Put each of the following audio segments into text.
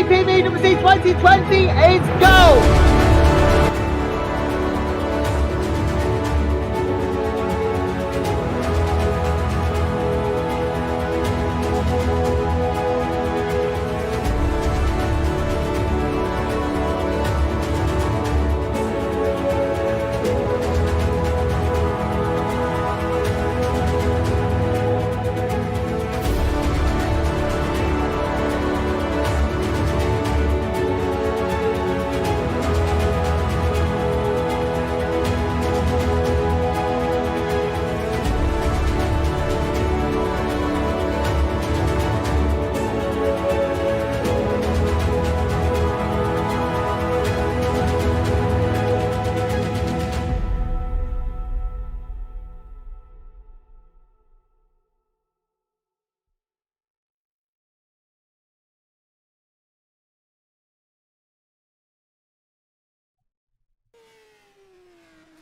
GPVWC 2020 is go!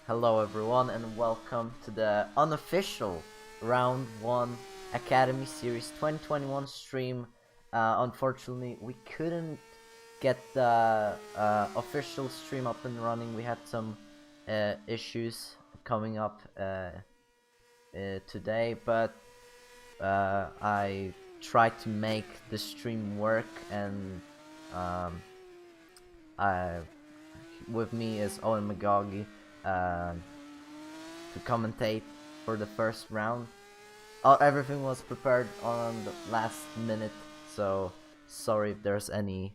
Hello everyone and welcome to the unofficial Round 1 Academy Series 2021 stream. Unfortunately, we couldn't get the official stream up and running. We had some issues coming up today, but I tried to make the stream work, and with me is Owen McGoggy to commentate for the first round. Everything was prepared on the last minute, so sorry if there's any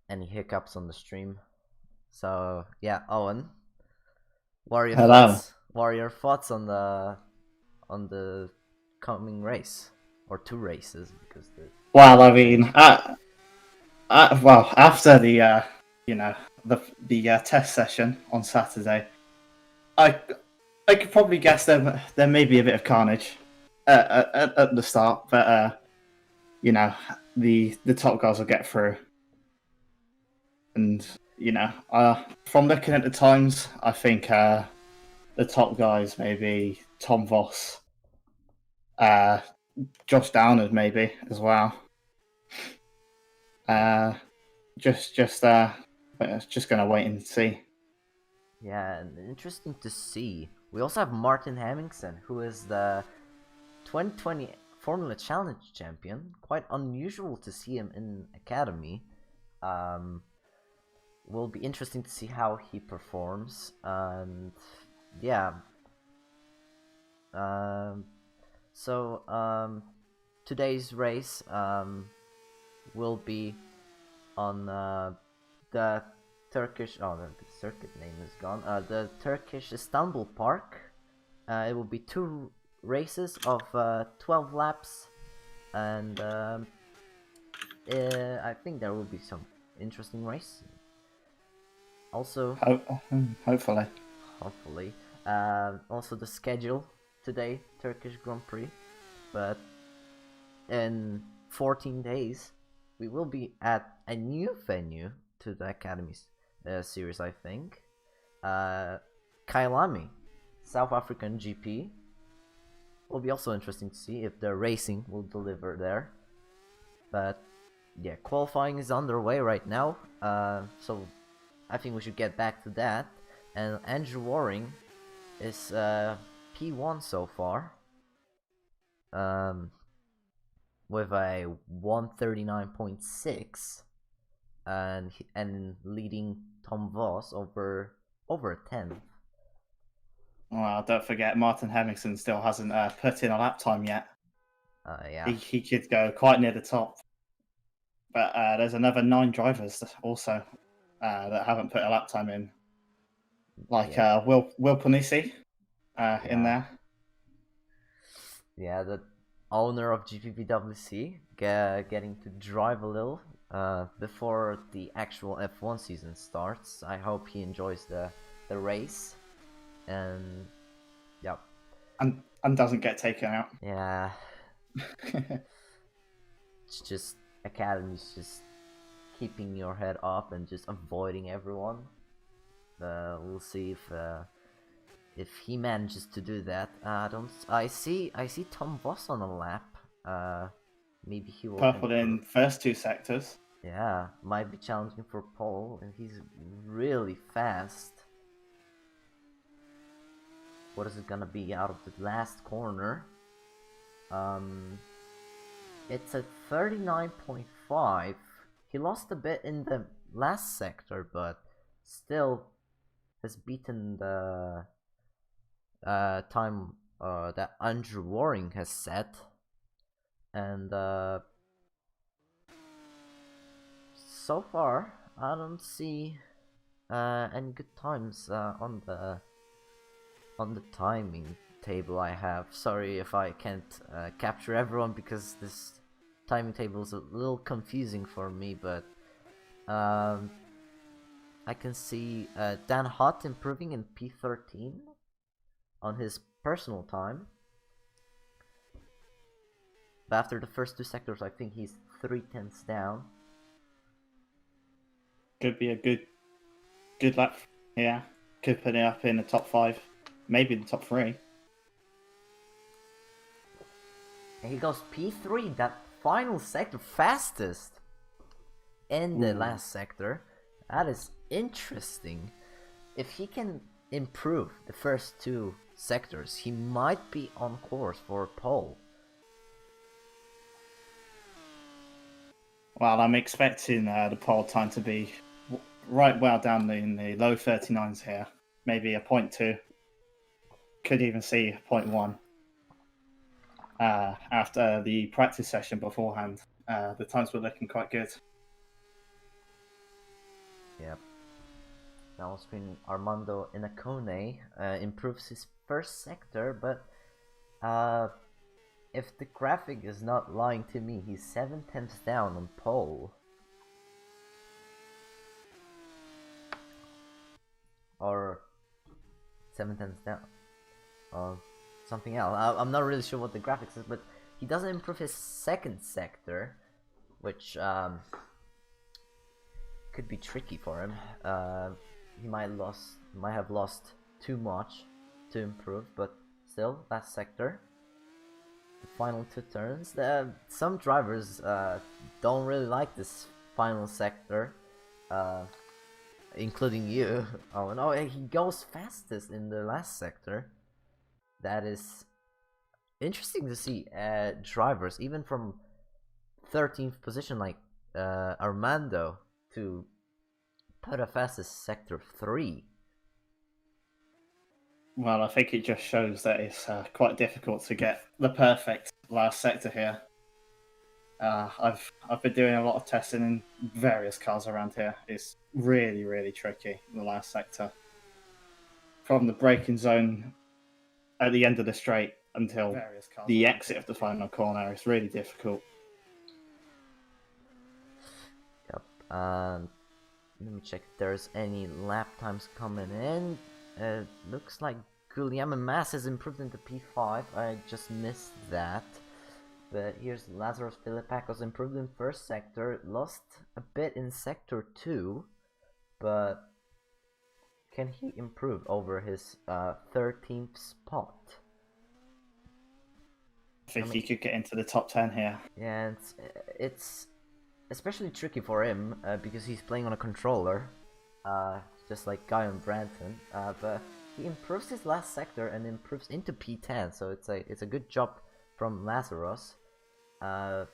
hiccups on the stream. So yeah, Owen, what are your thoughts? What are your thoughts on the coming race, or two races? Because well, I mean, well, after the the test session on Saturday, I could probably guess there may be a bit of carnage at the start, but the top guys will get through, and from looking at the times, I think the top guys, maybe Tom Voss, Josh Downard maybe as well. Just gonna wait and see. Yeah, and interesting to see. We also have Martin Hemmingsen, who is the 2020 Formula Challenge champion. Quite unusual to see him in Academy. Will be interesting to see how he performs. And yeah. Today's race will be on the Turkish. Oh, the circuit name is gone. The Turkish Istanbul Park. It will be two races of 12 laps, and I think there will be some interesting race. Also, hopefully. Also the schedule today: Turkish Grand Prix, but in 14 days we will be at a new venue to the Academy series, I think. Kyalami, South African GP. Will be also interesting to see if the racing will deliver there. But yeah, qualifying is underway right now, so I think we should get back to that. And Andrew Waring is P1 so far, with a 139.6, and leading Tom Voss over a 10th. Well, don't forget, Martin Hemmingsen still hasn't put in a lap time yet. Yeah, he could go quite near the top. But there's another 9 drivers also that haven't put a lap time in, like Will Panisi in there. Yeah, the owner of GPVWC getting to drive a little before the actual F1 season starts. I hope he enjoys the race, and yeah, and doesn't get taken out. Yeah. It's just Academy's just keeping your head up and just avoiding everyone. We'll see if he manages to do that. I see Tom Voss on a lap. maybe he will Purple in improve. first two sectors. Yeah, might be challenging for pole, and he's really fast. What is it gonna be out of the last corner? It's at 39.5. He lost a bit in the last sector, but still has beaten the time that Andrew Waring has set. And so far, I don't see any good times on the timing table I have. Sorry if I can't capture everyone because this timing table is a little confusing for me, but I can see Dan Hutt improving in P13 on his personal time. But after the first two sectors, I think he's 3/10 down. Could be a good lap. Yeah, could put it up in the top 5, maybe the top 3. And he goes P3, that final sector, fastest in the last sector. That is interesting. If he can improve the first two sectors, he might be on course for pole. Well, I'm expecting the pole time to be right well down in the low 39s here. Maybe a 0.2. Could even see a 0.1. After the practice session beforehand, the times were looking quite good. Yep. Now on screen, Armando Inacone improves his first sector, but if the graphic is not lying to me, he's 7/10 down on pole. Or 7/10 down. Something else. I'm not really sure what the graphics is, but he doesn't improve his second sector, which could be tricky for him. He might have lost too much to improve, but still, that sector. The final two turns. Some drivers don't really like this final sector, including you. Oh no, he goes fastest in the last sector. That is interesting to see drivers, even from 13th position like Armando, to put a fastest sector 3. Well, I think it just shows that it's quite difficult to get the perfect last sector here. I've been doing a lot of testing in various cars around here. It's really tricky, the last sector. From the braking zone at the end of the straight until the exit of the final corner, it's really difficult. Yep. Let me check if there's any lap times coming in. Looks like Guglielmo Mass has improved into P5. I just missed that. But here's Lazaros Filipakos improved in first sector, lost a bit in sector 2, but can he improve over his 13th spot? I think he could get into the top 10 here. Yeah, it's especially tricky for him because he's playing on a controller, just like Guy and Branton. But he improves his last sector and improves into P10, so it's a good job from Lazaros. I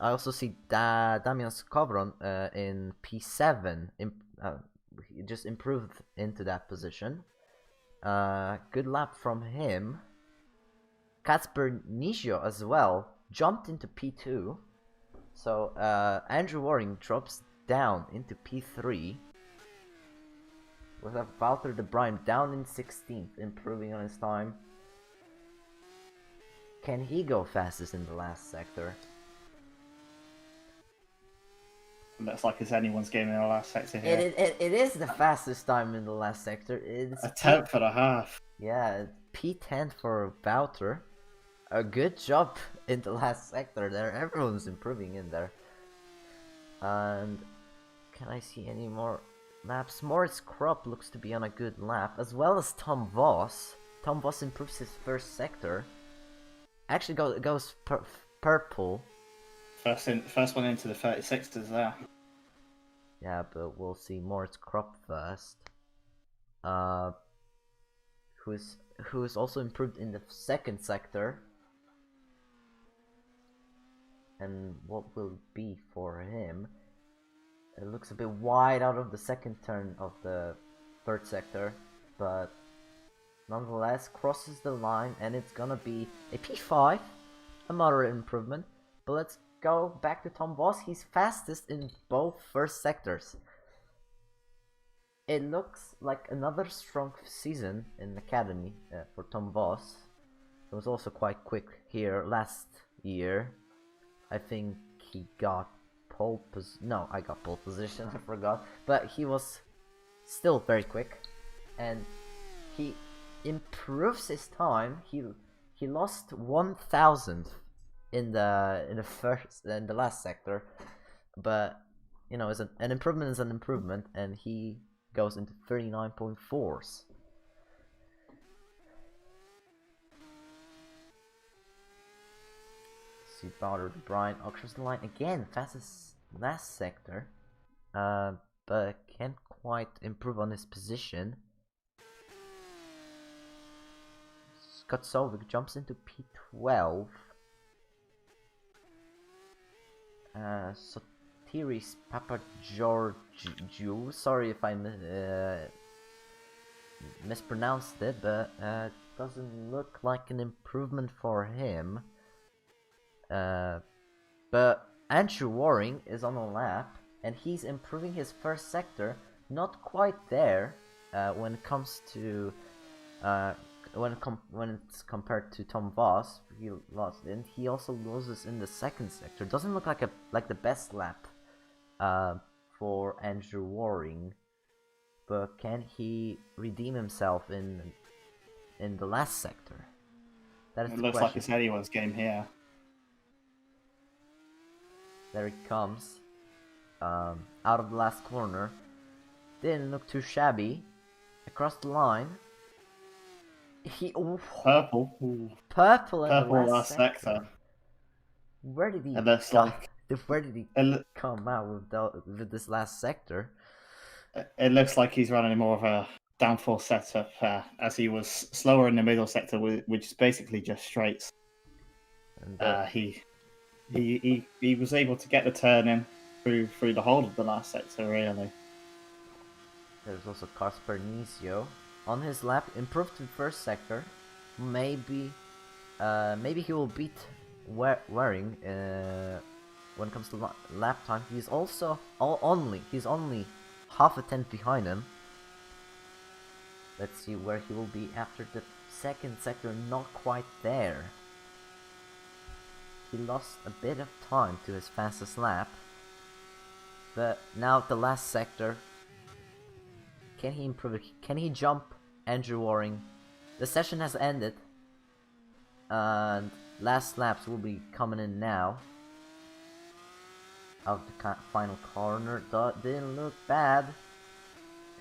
also see Damian Skovron in P7. He just improved into that position. Good lap from him. Kacper Nishio as well jumped into P2. So Andrew Waring drops down into P3. With Walter de Bruyne down in 16th, improving on his time. Can he go fastest in the last sector? Looks like it's anyone's game in the last sector here. It is the fastest time in the last sector. It's a 10th and a half. Yeah, P10 for Wouter. A good job in the last sector there. Everyone's improving in there. And can I see any more laps? Moritz Krupp looks to be on a good lap, as well as Tom Voss. Tom Voss improves his first sector. actually goes purple. First one into the 36ers there. Yeah, but we'll see Moritz Krupp first. Who's also improved in the second sector. And what will it be for him? It looks a bit wide out of the second turn of the third sector, but nonetheless crosses the line, and it's gonna be a P5, a moderate improvement. But let's go back to Tom Voss. He's fastest in both first sectors. It looks like another strong season in Academy for Tom Voss. It was also quite quick here last year. I think he got I got pole position, I forgot. But he was still very quick, and he improves his time. He lost 1,000 in the last sector, but you know, an improvement is an improvement, and he goes into 39.4s. See Bowder Brian across the line again, fastest last sector, but can't quite improve on his position. Scott Solvik jumps into P12. Sotiris Papageorgiou, sorry if I mispronounced it, but doesn't look like an improvement for him. But Andrew Waring is on a lap, and he's improving his first sector. Not quite there when it comes to when it's compared to Tom Voss. He lost, and he also loses in the second sector. Doesn't look like the best lap for Andrew Waring, but can he redeem himself in the last sector? That is it the looks question. like it's anyone's game here. There he comes, out of the last corner. Didn't look too shabby. Across the line. Purple. Ooh. Purple in Purple the last sector. Where did he? It looks like. Where did he come out with this last sector? It looks like he's running more of a downforce setup, as he was slower in the middle sector, which is basically just straights. And he was able to get the turn in through the whole of the last sector, really. There's also Kasper Nisio on his lap, improved in first sector. Maybe he will beat Waring when it comes to lap time. He's also only half a tenth behind him. Let's see where he will be after the second sector. Not quite there. He lost a bit of time to his fastest lap, but now the last sector. Can he improve it? Can he jump Andrew Waring? The session has ended, and last laps will be coming in now. Out the final corner, didn't look bad.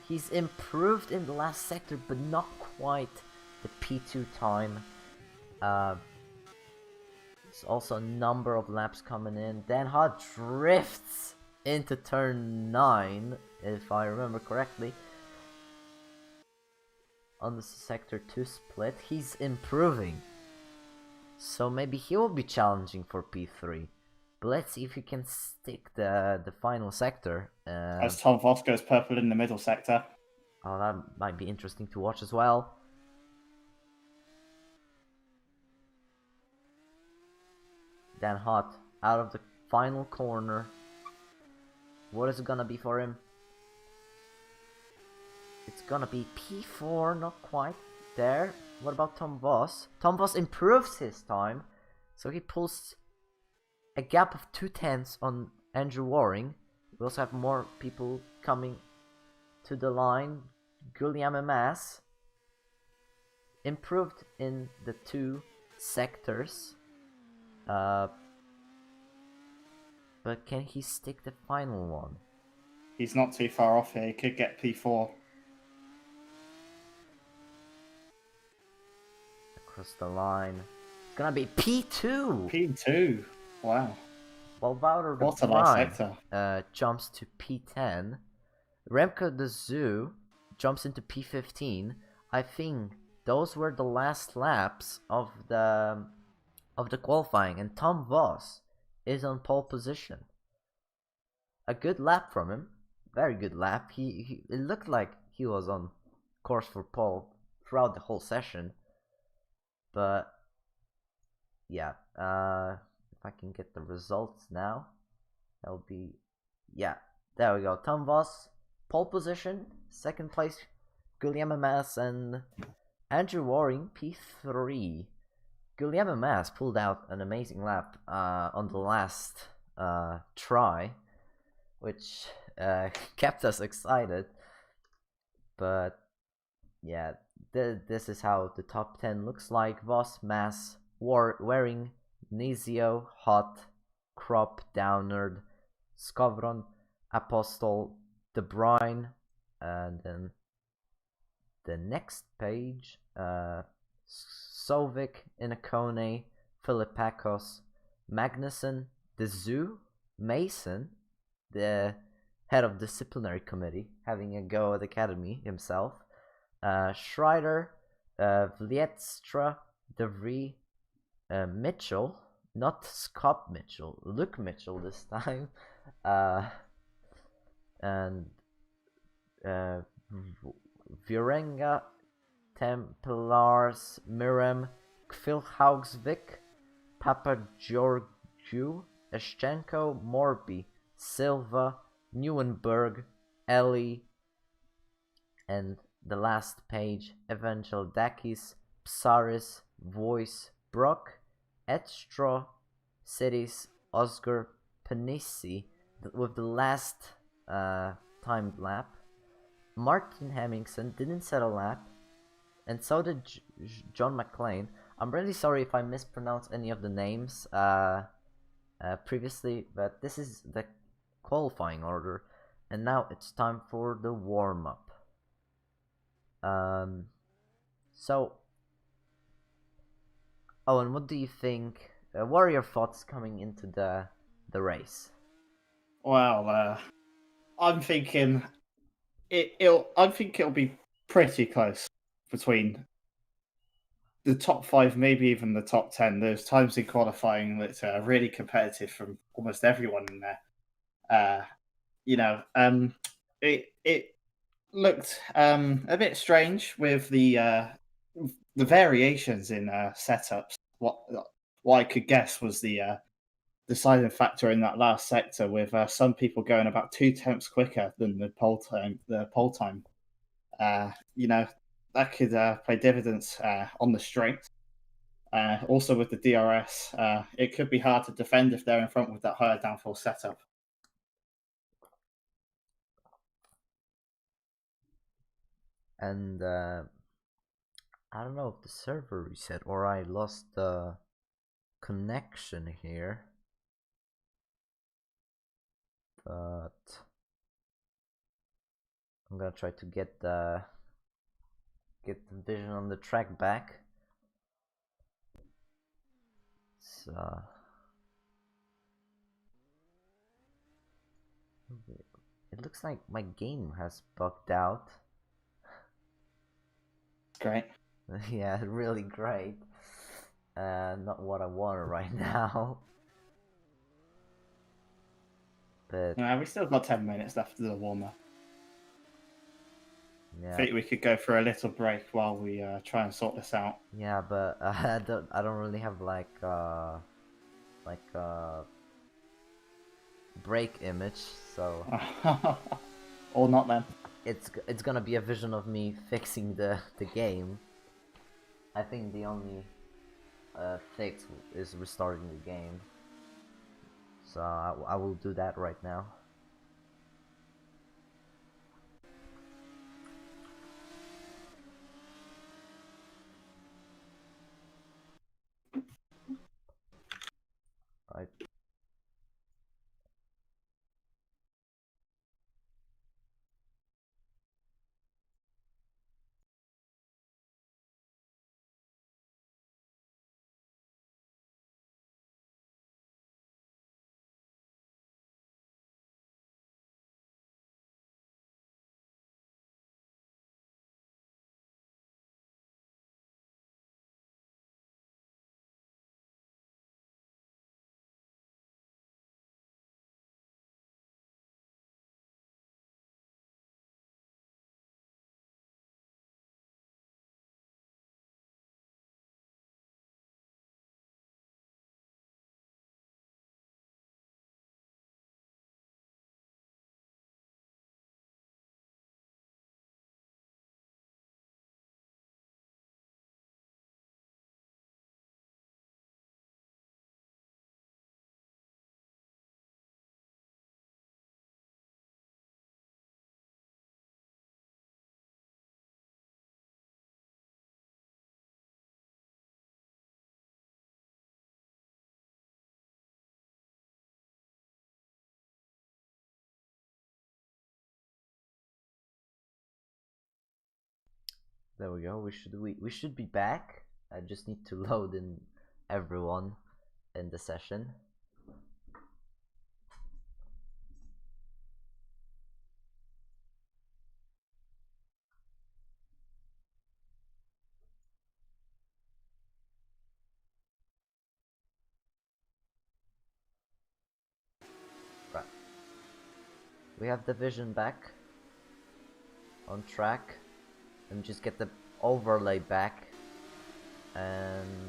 He's improved in the last sector, but not quite the P2 time. There's also a number of laps coming in. Dan Hart drifts into turn 9, if I remember correctly. On the sector 2 split, he's improving. So maybe he will be challenging for P3. But let's see if he can stick the final sector. As Tom Voss goes purple in the middle sector. Oh, that might be interesting to watch as well. Dan Hart out of the final corner. What is it gonna be for him? It's gonna be P4, not quite there. What about Tom Voss? Tom Voss improves his time, so he pulls a gap of 2/10 on Andrew Waring. We also have more people coming to the line. Guillaume Mas improved in the 2 sectors, but can he stick the final one? He's not too far off here. He could get P4. Across the line. It's gonna be P2. P2. Wow. While Bowder the What a last Prime sector. jumps to P10. Remco the Zoo jumps into P15. I think those were the last laps of the qualifying, and Tom Voss is on pole position. A good lap from him, very good lap. It looked like he was on course for pole throughout the whole session. But yeah, if I can get the results now, that'll be, yeah, there we go. Tom Voss, pole position, second place, Guillaume Mas and Andrew Waring, P3. Guillaume Mas pulled out an amazing lap on the last try, which kept us excited. But yeah, this is how the top 10 looks like. Voss, Mas, Waring, Nizio, Hot, Crop, Downard, Skowron, Apostle, De Bruyne, and then the next page, Sovik, Inakone, Philippakos, Magnussen, the Zoo, Mason, the head of disciplinary committee, having a go at Academy himself, Schreider, Vlietstra, De Vries, Mitchell, not Scott Mitchell, Luke Mitchell this time, and Vurenga, Templars, Mirem, Kvilhaugsvik, Papa Georgiou, Eschenko, Morby, Silva, Neuenberg, Ellie, and the last page, Evangeldakis, Psaris, Voice, Brock, Edstro, Cities, Oscar, Panissi, with the last timed lap. Martin Hemmingson didn't set a lap, and so did John McLean. I'm really sorry if I mispronounced any of the names previously, but this is the qualifying order, and now it's time for the warm-up. So, Owen, what do you think? What are your thoughts coming into the race? Well, I'm thinking it'll be pretty close between the top 5, maybe even the top 10. There's times in qualifying that are really competitive from almost everyone in there. It looked a bit strange with the variations in setups. What I could guess was the deciding factor in that last sector, with some people going about 2 tenths quicker than the pole time. That could pay dividends on the strength. Also with the DRS, it could be hard to defend if they're in front with that higher downforce setup. And I don't know if the server reset or I lost the connection here, but I'm gonna try to get the vision on the track back. So it looks like my game has bugged out. Great. Yeah, really great. Not what I want right now. But We still got 10 minutes left of the warm-up. yeah. I think we could go for a little break while we try and sort this out. Yeah, but I don't really have like break image, so or not then. it's gonna be a vision of me fixing the game. I think the only fix is restarting the game, so I will do that right now. Right. There we go. We should be back. I just need to load in everyone in the session. Right. We have the vision back on track, and just get the overlay back, and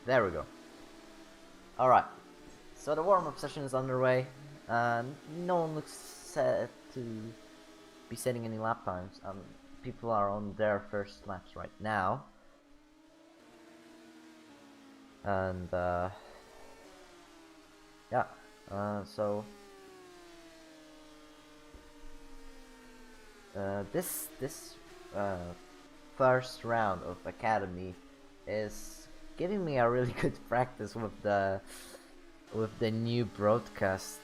there we go. Alright, so the warm-up session is underway, and no one looks set to be setting any lap times. People are on their first laps right now, and yeah, so this first round of Academy is giving me a really good practice with the new broadcast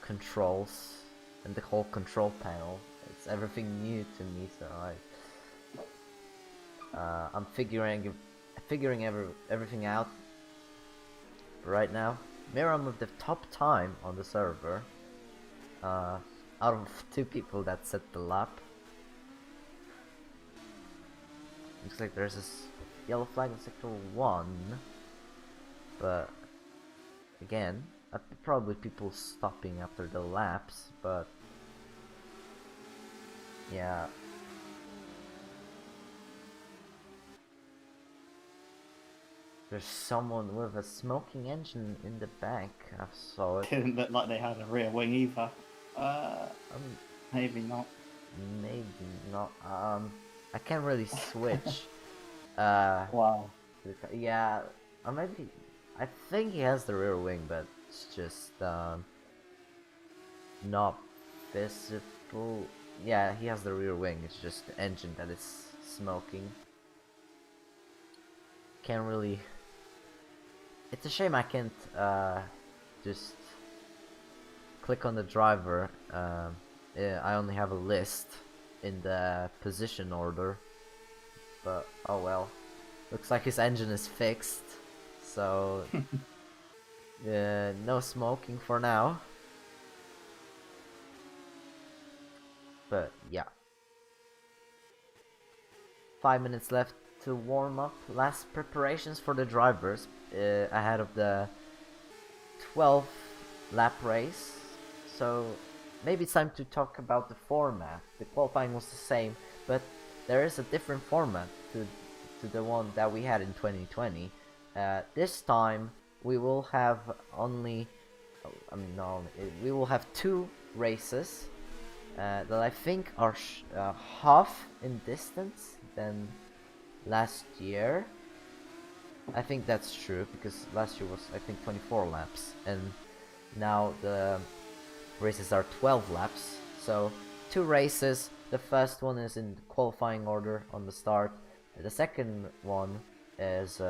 controls and the whole control panel. It's everything new to me, so I'm figuring everything out right now. Miram with the top time on the server, out of 2 people that set the lap. Looks like there's this yellow flag in sector 1, but again, probably people stopping after the laps, but yeah. There's someone with a smoking engine in the back. I saw it. Didn't look like they had a rear wing either. Maybe not. Maybe not. I can't really switch. Wow. Yeah, or maybe. I think he has the rear wing, but it's just not visible. Yeah, he has the rear wing. It's just the engine that is smoking. Can't really. It's a shame I can't just click on the driver. I only have a list in the position order, but oh well. Looks like his engine is fixed, so no smoking for now. But yeah, 5 minutes left to warm up. Last preparations for the drivers ahead of the 12th lap race. So maybe it's time to talk about the format. The qualifying was the same, but there is a different format to the one that we had in 2020. This time we will have we will have 2 races that I think are half in distance than last year. I think that's true, because last year was, I think, 24 laps, and now the races are 12 laps. So 2 races. The first one is in qualifying order on the start. The second one is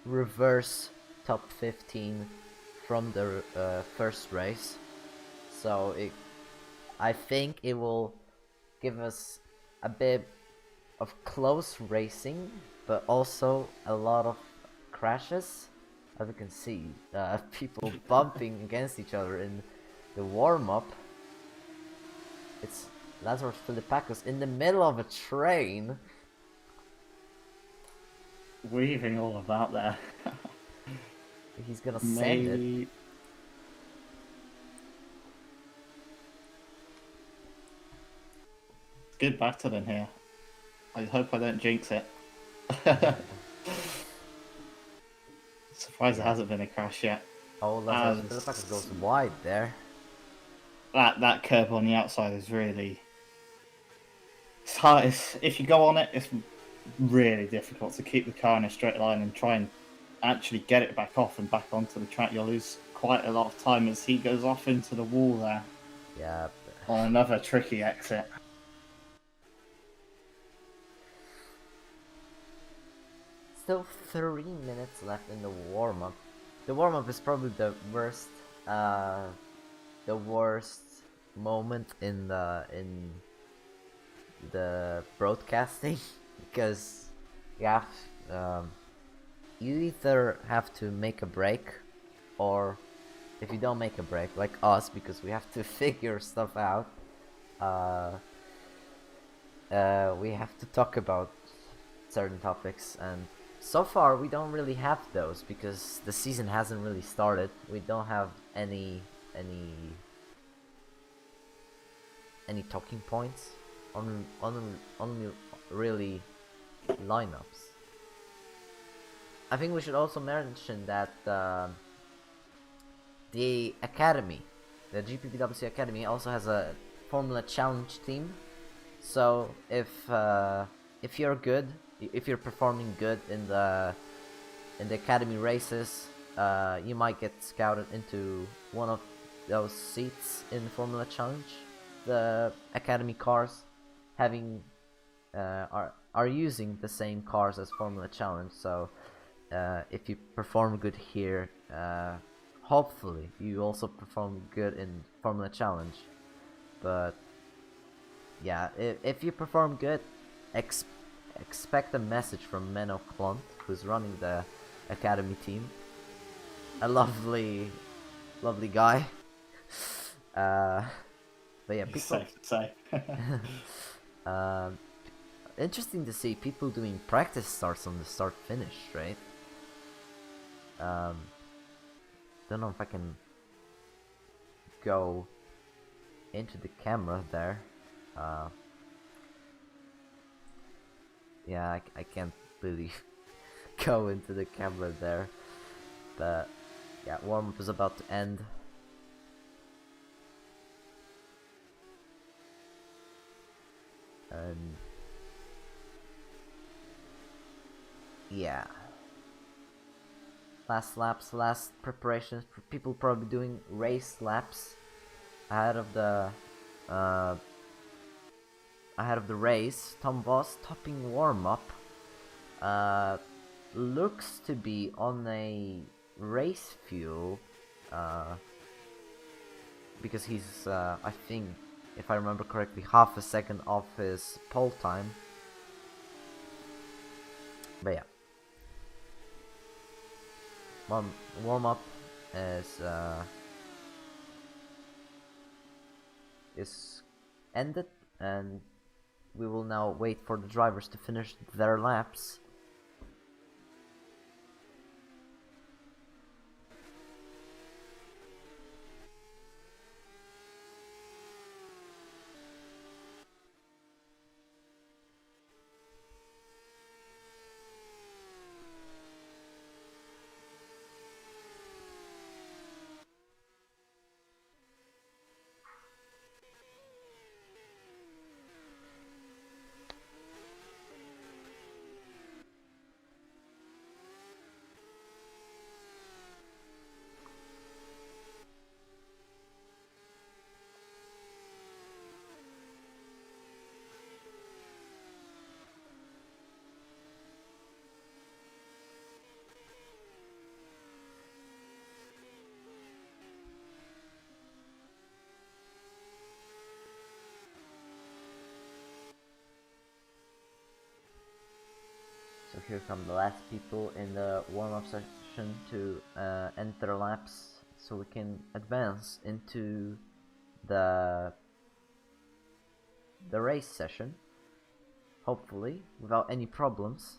reverse top 15 from the first race. So I think it will give us a bit of close racing, but also a lot of crashes. As you can see, people bumping against each other in the warm-up. It's Lazarus Philippakis in the middle of a train. Weaving all about there. He's gonna send it. Maybe. Good battle in here. I hope I don't jinx it. Surprised there hasn't been a crash yet. Oh, Lazarus Philippakis goes wide there. That curb on the outside is really... It's hard. If you go on it, it's really difficult to keep the car in a straight line and try and actually get it back off and back onto the track. You'll lose quite a lot of time as he goes off into the wall there. Yeah. On another tricky exit. Still 3 minutes left in the warm-up. The warm-up is probably the worst moment in the broadcasting because you have you either have to make a break, or if you don't make a break, like us, because we have to figure stuff out, we have to talk about certain topics, and so far we don't really have those because the season hasn't really started. We don't have any talking points on really lineups. I think we should also mention that the academy, the GPVWC academy, also has a Formula Challenge team. So if you're good, if you're performing good in the academy races, you might get scouted into one of those seats in Formula Challenge. The academy cars having are using the same cars as Formula Challenge, so if you perform good here, hopefully you also perform good in Formula Challenge. But yeah, if you perform good, expect a message from Menno Klont, who's running the academy team. A lovely guy. But yeah, people. Safe to say. Interesting to see people doing practice starts on the start finish, right? Don't know if I can go into the camera there. Yeah, I can't really go into the camera there, but yeah, warm-up is about to end. And yeah, last laps, last preparations for people probably doing race laps ahead of the race. Tom Voss topping warm-up looks to be on a race fuel because he's I think, if I remember correctly, half a second off his pole time. But yeah, warm-up is ended, and we will now wait for the drivers to finish their laps. So here come the last people in the warm-up session to end their laps, so we can advance into the race session, hopefully without any problems.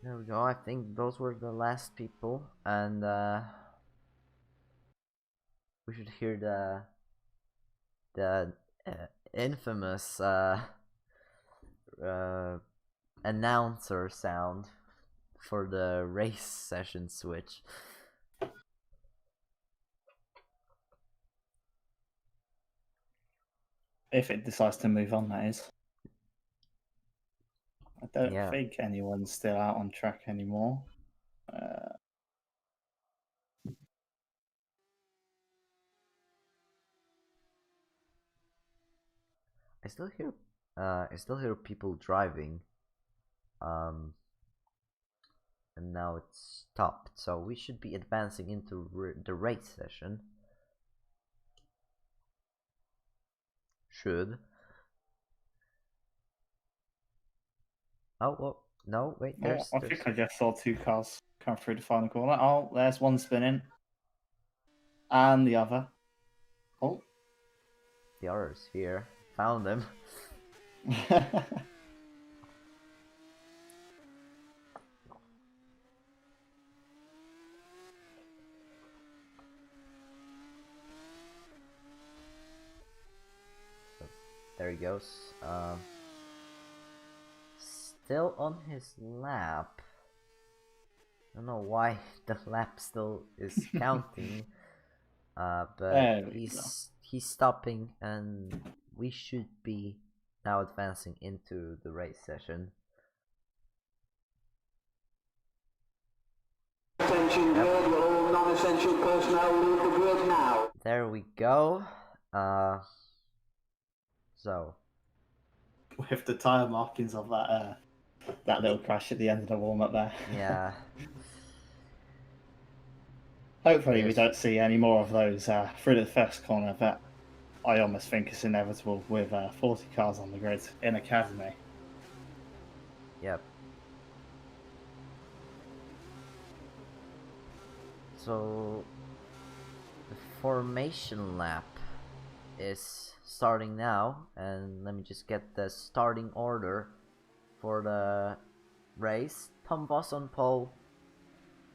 There we go. I think those were the last people, and we should hear the infamous announcer sound for the race session switch. If it decides to move on, that is. I don't Yeah. think anyone's still out on track anymore. I still hear people driving. Um, and now it's stopped, so we should be advancing into the race session. Should. Oh, well, no, wait, I there's think I just saw 2 cars come through the final corner. Oh, there's one spinning. And the other. Oh. the others here. Found them. There he goes. Still on his lap. I don't know why the lap still is counting. But he's stopping, and we should be now advancing into the race session. Attention grid, all non-essential personnel leave the grid now. There we go. So with the tyre markings of that little crash at the end of the warm-up there. yeah. Hopefully we don't see any more of those through the first corner, but I almost think it's inevitable with 40 cars on the grid in Academy. Yep. So the formation lap is starting now, and let me just get the starting order for the race. Tom Voss on pole,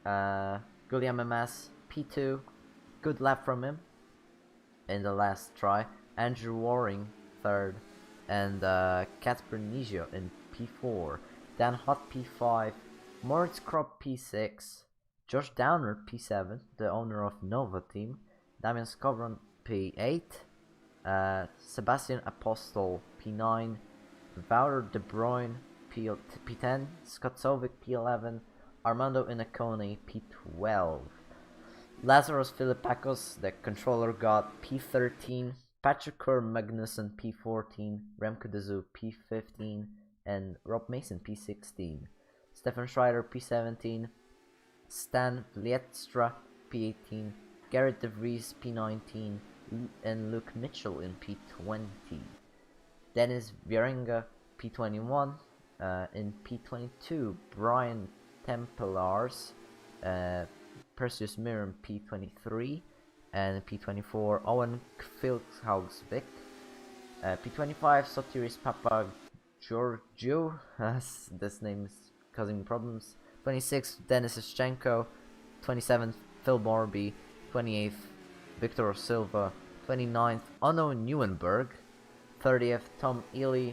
Guillaume Mas P2, good lap from him in the last try. Andrew Waring third, and Casper Nigio in P4. Dan Hot P5, Moritz Kropp P6, Josh Downer P7, the owner of Nova Team, Damian Skovron P8, Sebastian Apostol P9, Wouter De Bruyne P10, Scott Sovic P11, Armando Inacone P12, Lazarus Philippakos, the controller god, P13, Patrick Kerr Magnussen P14, Remco de Zoo P15, and Rob Mason P16, Stefan Schreider P17, Stan Vlietstra P18, Garrett De Vries P19, and Luke Mitchell in P20. Dennis Vierenga P21, in P22 Brian Tempelars, Perseus Miram P23, and P24 Owen Filthausvik, P25 Sotiris Papa Giorgio, this name is causing me problems, 26th Denis Ischenko, 27th Phil Morby, 28th Victor Silva, 29th Onno Neuenberg, 30th Tom Ely,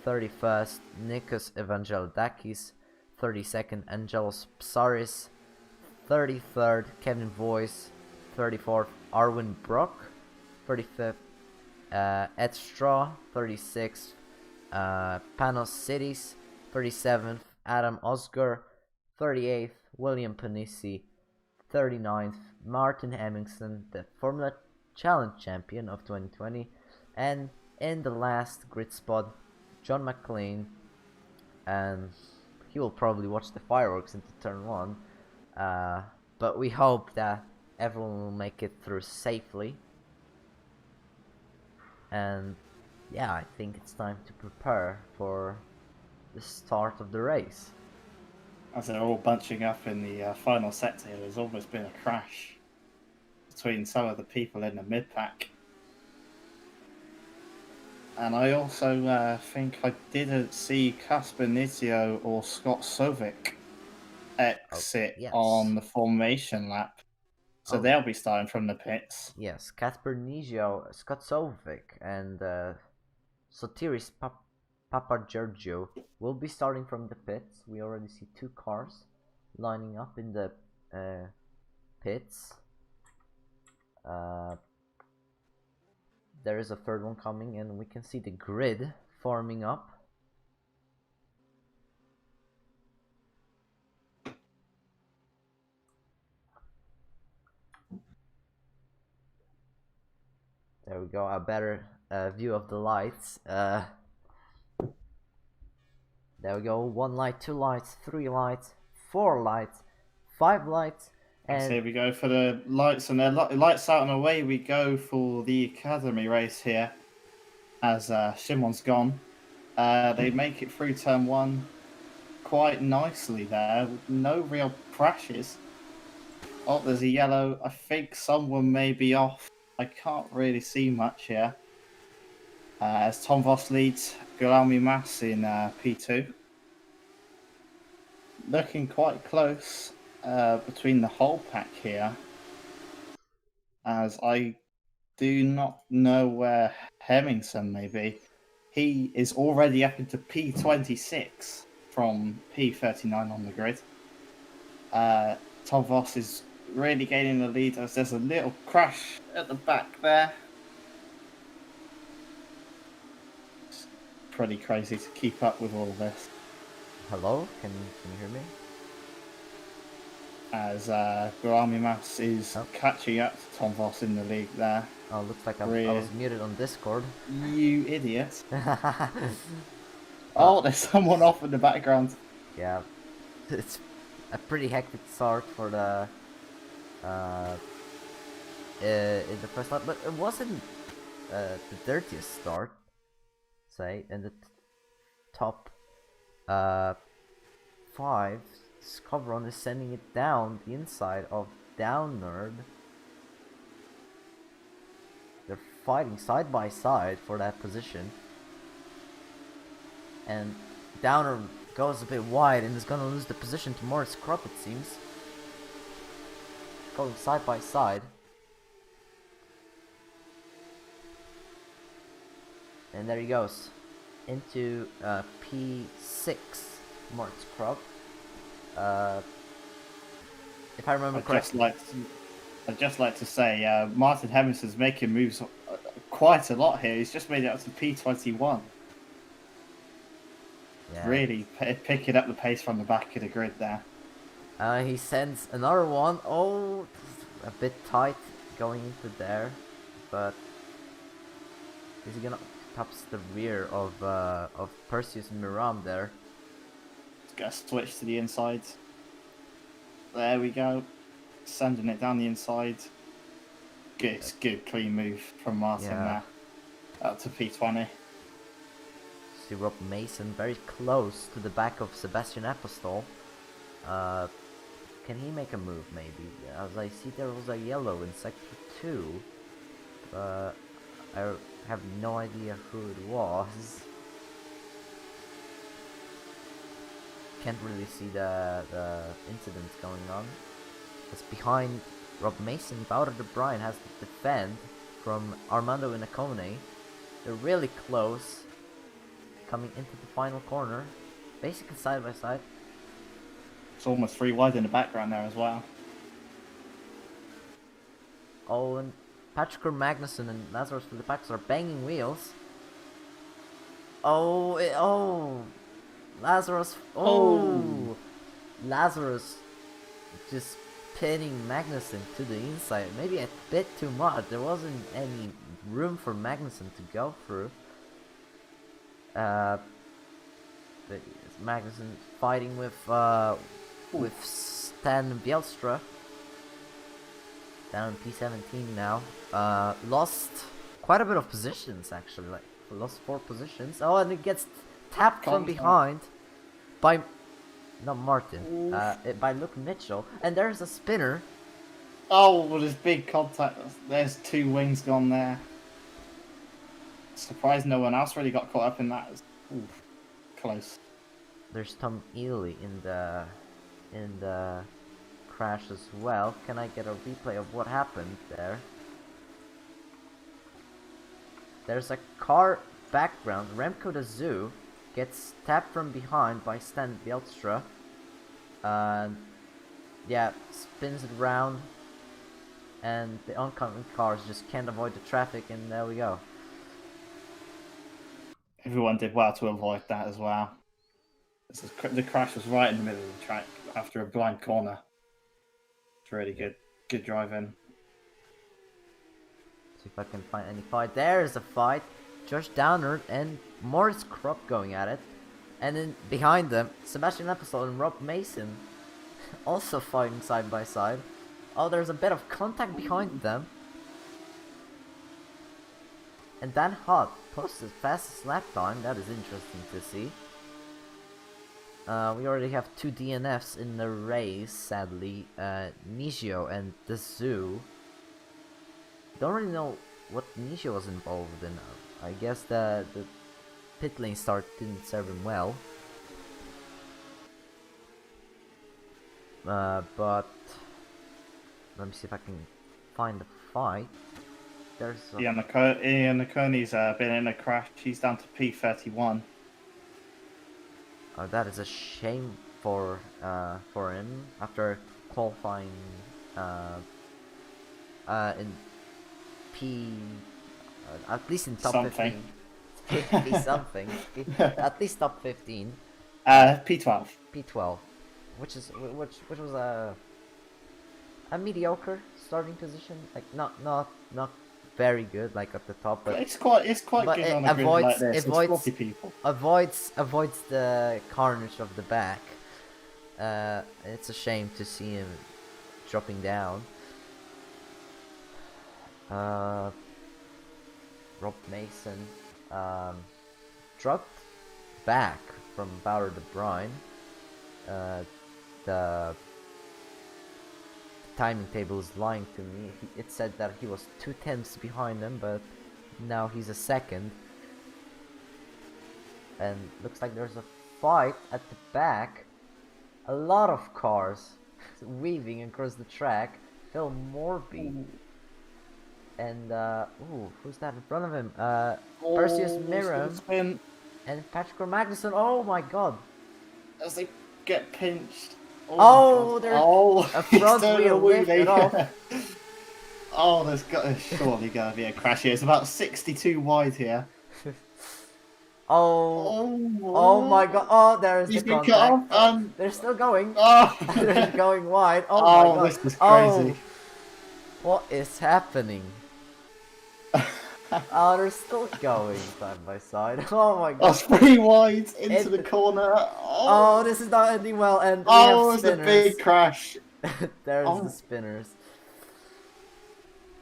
31st Nikos Evangelidakis, 32nd Angelos Psaris, 33rd Kevin Voice, 34th Arwin Brock, 35th Ed Straw, 36th Panos Cities, 37th Adam Osger, 38th William Panisi, 39th Martin Hemmingson, the Formula Challenge champion of 2020, and in the last grid spot John McLean, and he will probably watch the fireworks into turn 1, but we hope that everyone will make it through safely. And yeah, I think it's time to prepare for the start of the race. As they're all bunching up in the final sector, there's almost been a crash between some of the people in the mid-pack. And I also think I didn't see Casper Nizio or Scott Sovic exit on the formation lap. So they'll be starting from the pits. Yes, Casper Nigio, Scott Sovic, and Sotiris Papa Giorgio will be starting from the pits. We already see 2 cars lining up in the pits. There is a third one coming, and we can see the grid forming up. There we go, a better view of the lights. There we go, 1 light, 2 lights, 3 lights, 4 lights, 5 lights, and So here we go for the lights, and the lights out and away we go for the academy race here. As Shimon's gone, they make it through turn 1 quite nicely there, with no real crashes. Oh, there's a yellow. I think someone may be off. I can't really see much here. As Tom Voss leads Guilherme Mas in P2. Looking quite close between the whole pack here. As I do not know where Hemmingson may be. He is already up into P26 from P39 on the grid. Tom Voss is really gaining the lead as there's a little crash at the back there. It's pretty crazy to keep up with all this. hello, can you hear me? As Guilherme Mas is Oh. catching up to Tom Voss in the league there. Oh, looks like I Really? was muted on Discord. You idiot. Oh, there's someone off in the background. Yeah, it's a pretty hectic start for the in the first lap, but it wasn't the dirtiest start. Say in the top 5, Scovron is sending it down the inside of Downerd. They're fighting side by side for that position, and Downer goes a bit wide and is gonna lose the position to Morris Krupp, it seems. Going side by side. And there he goes. Into P6, Morris Krupp. If I remember correctly. I'd just like to say, Martin Hemmingsen's making moves quite a lot here. He's just made it up to P21. Yeah. Really picking up the pace from the back of the grid there. He sends another one. Oh, a bit tight going into there, but is he gonna tops the rear of Perseus and Miram there? Gonna switch to the inside. There we go. Sending it down the inside. Good clean move from Martin there. Up to P20. See Rob Mason very close to the back of Sebastian Apostol. Can he make a move maybe? As I see there was a yellow in sector 2. I have no idea who it was. Can't really see the incidents going on. It's behind Rob Mason. Bowder de Bruyne has to defend from Armando Inacone. They're really close. Coming into the final corner. Basically side by side. It's almost 3 wide in the background there as well. Oh, and Patrick Magnussen and Lazarus Philippakis are banging wheels. Oh, Lazarus. Oh, Lazarus just pinning Magnussen to the inside. Maybe a bit too much. There wasn't any room for Magnussen to go through. But Magnussen fighting with Stan Bjelstra. Down in P17 now. Lost quite a bit of positions actually. Like lost 4 positions. Oh, and it gets tapped from behind by not Martin. By Luke Mitchell. And there's a spinner. Oh, well, there's big contact. There's 2 wings gone there. Surprised no one else really got caught up in that. Oof, close. There's Tom Ely in the crash as well. Can I get a replay of what happened there? There's a car background. Remco the Zoo gets tapped from behind by Stan Bjelstra. And yeah, spins it around. And the oncoming cars just can't avoid the traffic, and there we go. Everyone did well to avoid that as well. The crash was right in the middle of the track after a blind corner. It's really good driving. See if I can find any fight. There's a fight. Josh Downard and Morris Krupp going at it. And then behind them, Sebastian Epistol and Rob Mason also fighting side by side. Oh, there's a bit of contact behind them. And Dan Hutt posted fastest lap time. That is interesting to see. We already have 2 DNFs in the race, sadly. Nishio and the Zoo. Don't really know what Nishio was involved in. I guess the pit lane start didn't serve him well. But let me see if I can find the fight. There's Ian Nakoni's been in a crash. He's down to P31. Oh, that is a shame for him after qualifying in P at least in top Something. 15. P something. At least top 15. P12. P12, which was a mediocre starting position, like not very good, like at the top, but It's quite but good it on a grid like this. It's avoids 40 people. avoids the carnage of the back. It's a shame to see him dropping down. Rob Mason dropped back from Bowder de Bruyne. The timing table is lying to me. It said that he was 2/10 behind him, but now he's a second. And looks like there's a fight at the back. A lot of cars weaving across the track. Phil Morby. And who's that in front of him? Perseus Miram and Patrick Magnuson. Oh my god. As they get pinched. Oh, there's a front wheel lifted off. Oh, there's surely gonna be a crash here. It's about 62 wide here. Oh my god. Oh, there's the been cut contact. off, They're still going. Oh, They're going wide. Oh my god. this is crazy. What is happening? Oh, they're still going side by side. Oh my god. That's 3 wide into the corner. Oh, this is not ending well. And Oh, we it's have a spinners. big crash. There's the spinners.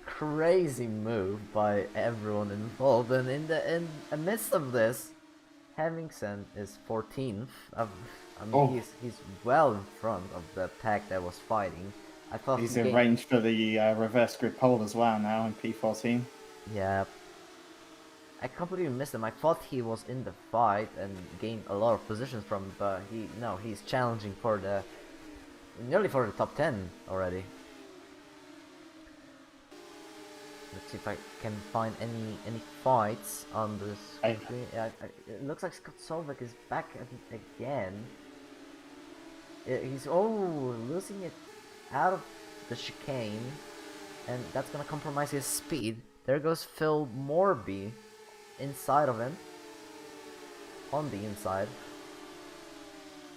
Crazy move by everyone involved, and in the midst of this, Hemmingsen is 14th. I mean, he's well in front of the pack that was fighting. I thought he's in range for the reverse grid pole as well now in P14. Yeah. I completely missed him. I thought he was in the fight and gained a lot of positions from him, but he's challenging for nearly for the top 10 already. Let's see if I can find any fights on this screen. It looks like Scott Solvik is back again. He's losing it out of the chicane, and that's gonna compromise his speed. There goes Phil Morby inside of him. On the inside.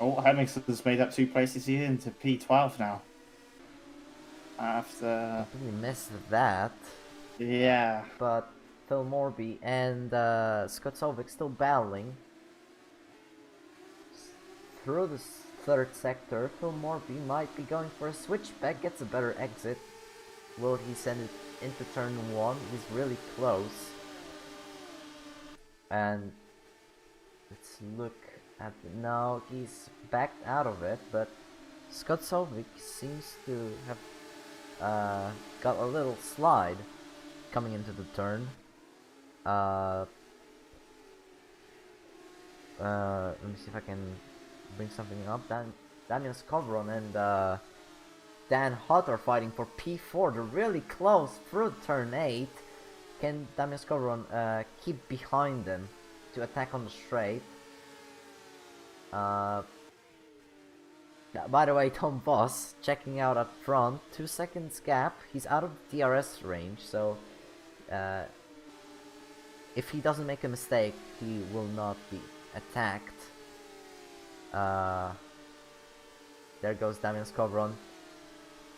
Oh, Hemmingsen's made up 2 places here into P12 now. After... We missed that. Yeah. But Phil Morby and Scott Solvik still battling. Through the 3rd sector, Phil Morby might be going for a switchback, gets a better exit. Will he send it into turn 1? He's really close. And let's look at now he's backed out of it, but Scott Solvik seems to have got a little slide coming into the turn. Let me see if I can bring something up. Daniel Skovron and Dan Hutt are fighting for P4. They're really close through turn 8. Can Damian Skovron keep behind them to attack on the straight? By the way, Tom Voss checking out up front, 2 seconds gap. He's out of the DRS range, so if he doesn't make a mistake, he will not be attacked. There goes Damian Skovron.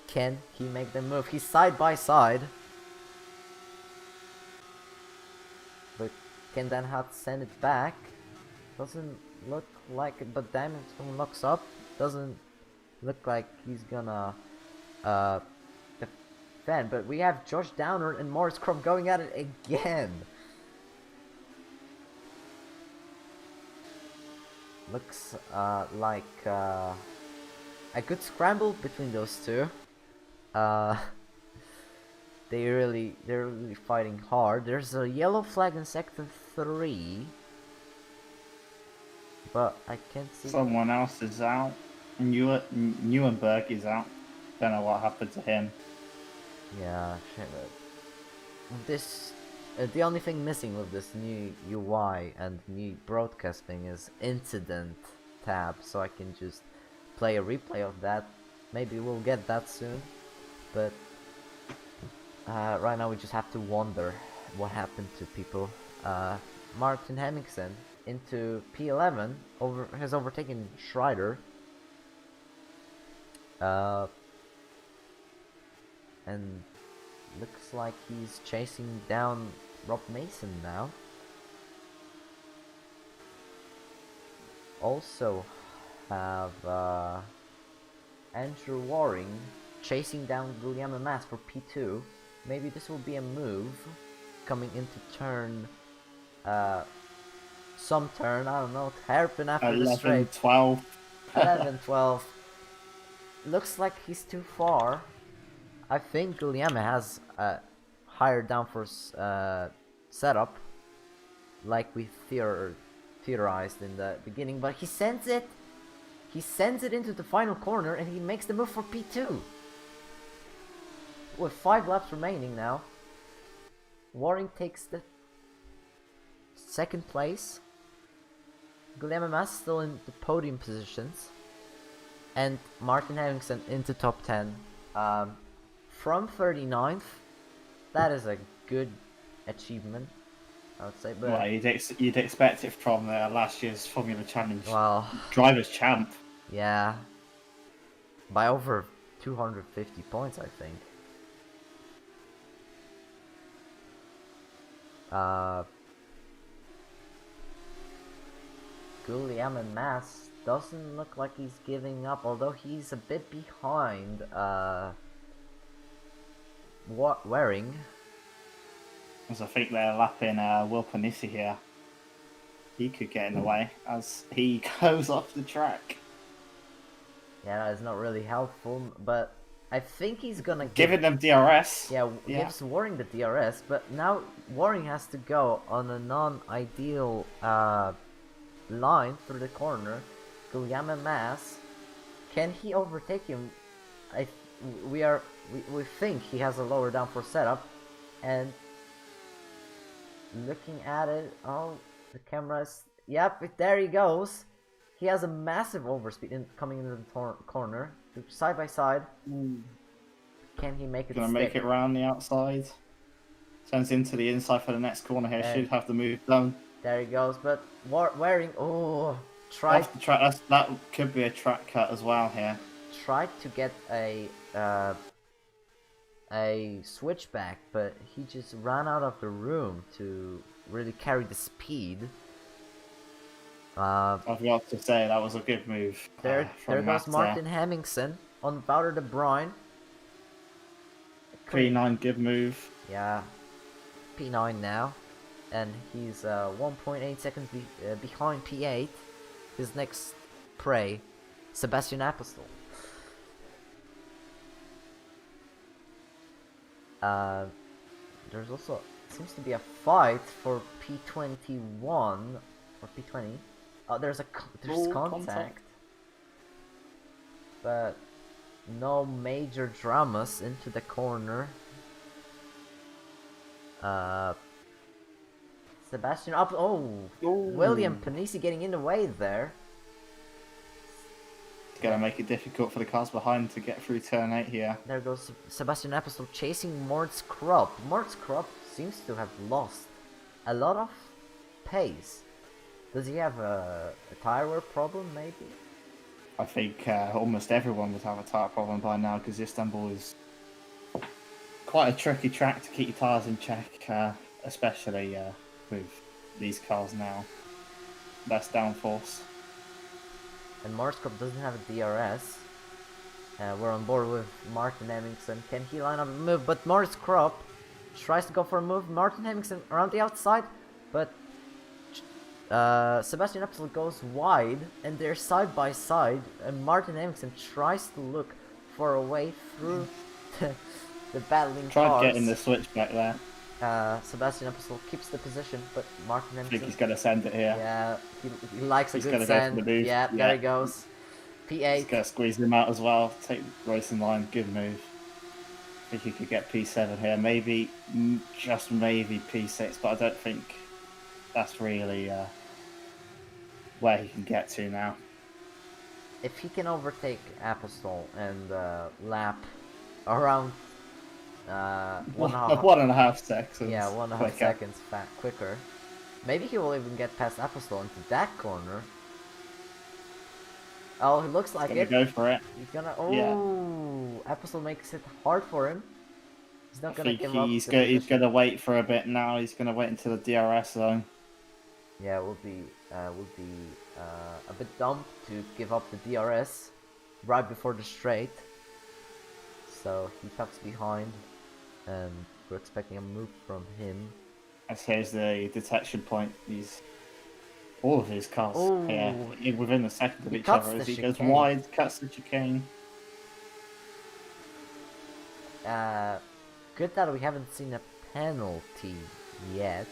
Can he make the move? He's side by side. Can Dan Hart send it back? Doesn't look like it, but Diamondstone looks up. Doesn't look like he's gonna defend. But we have Josh Downer and Morris Crump going at it again. Looks like a good scramble between those two. They're really fighting hard. There's a yellow flag in sector 3, but I can't see. Someone else is out. Neuenberg is out. Don't know what happened to him. Yeah, shit. This the only thing missing with this new UI and new broadcasting is incident tab, so I can just play a replay of that. Maybe we'll get that soon, but right now we just have to wonder what happened to people. Martin Hemmingsen into P11 has overtaken Schreider, and looks like he's chasing down Rob Mason now. Also have Andrew Waring chasing down Guglielmo Mas for P2. Maybe this will be a move coming into turn, some turn, I don't know, hairpin after the straight. 12. 11, 12. Looks like he's too far. I think Guglielmo has a higher downforce setup, like we theorized in the beginning, but he sends it. He sends it into the final corner and he makes the move for P2. With 5 laps remaining now, Waring takes the second place. Guglielmo Mas still in the podium positions, and Martin Hemmingsen into top 10. From 39th, that is a good achievement, I would say. But Well, you'd expect it from last year's Formula Challenge well, drivers champ. yeah, by over 250 points, I think. Guglielmo Mas doesn't look like he's giving up, although he's a bit behind Waring. As I think they're lapping Will Panisi here. He could get in the way as he goes off the track. Yeah, that is not really helpful, but I think he's gonna Giving them DRS. Yeah, gives Waring the DRS, but now Waring has to go on a non-ideal line through the corner. Guglielmo Mas, can he overtake him? We think he has a lower downforce setup, and looking at it, oh, the camera's, yep, there he goes. He has a massive overspeed coming into the corner, side by side. Can he make it? Gonna make it round the outside. Turns into the inside for the next corner here. Should have the move done. There he goes, but Waring, Off the track. That could be a track cut as well here. Tried to get a switchback, but he just ran out of the room to really carry the speed. I forgot to say that was a good move. There goes Martin Hemmingsen on Wouter de Bruin. P9, good move. Yeah, P9 now, and he's 1.8 seconds behind P8. His next prey, Sebastian Apostol. There's also seems to be a fight for P21 or P20. Oh, there's contact, but no major dramas into the corner. Sebastian up. Oh, William Panisi getting in the way there. It's gonna make it difficult for the cars behind to get through turn 8 here. There goes Sebastian Apostol chasing Moritz Krupp. Moritz Krupp seems to have lost a lot of pace. Does he have a tire wear problem, maybe? I think almost everyone would have a tyre problem by now, because Istanbul is quite a tricky track to keep your tyres in check, especially with these cars now. Less downforce. And Marscrop doesn't have a DRS. We're on board with Martin Hemmingsen. Can he line up a move? But Marscrop tries to go for a move. Martin Hemmingsen around the outside, but Sebastian Vettel goes wide, and they're side by side. And Martin Hemmingsen tries to look for a way through the battling Tried cars. getting the switch back there. Sebastian Vettel keeps the position, but Martin I Hemmingsen. think he's going to send it here. Yeah, he likes He's a gonna good go for send. the move. Yeah, Yeah. there he goes. He's P8. going to squeeze him out as well. Take the racing line. Good move. I think he could get P7 here. Maybe, just maybe P6, but I don't think that's really where he can get to now. If he can overtake Apostol and lap around 1.5 1.5 seconds. yeah, 1.5 quicker. seconds quicker, maybe he will even get past Apostol into that corner. Oh, he looks like Gonna it. go for it. He's gonna. Yeah. Oh, Apostol makes it hard for him. He's not I gonna think give up. he's the going position. to wait for a bit now. He's going to wait until the DRS zone. Yeah, it would be a bit dumb to give up the DRS right before the straight. So he tucks behind, and we're expecting a move from him. As here's the detection point. He's all of his cars Oh. here within a second of He each cuts other. the As he goes chicane. wide, cuts the chicane. Good that we haven't seen a penalty yet.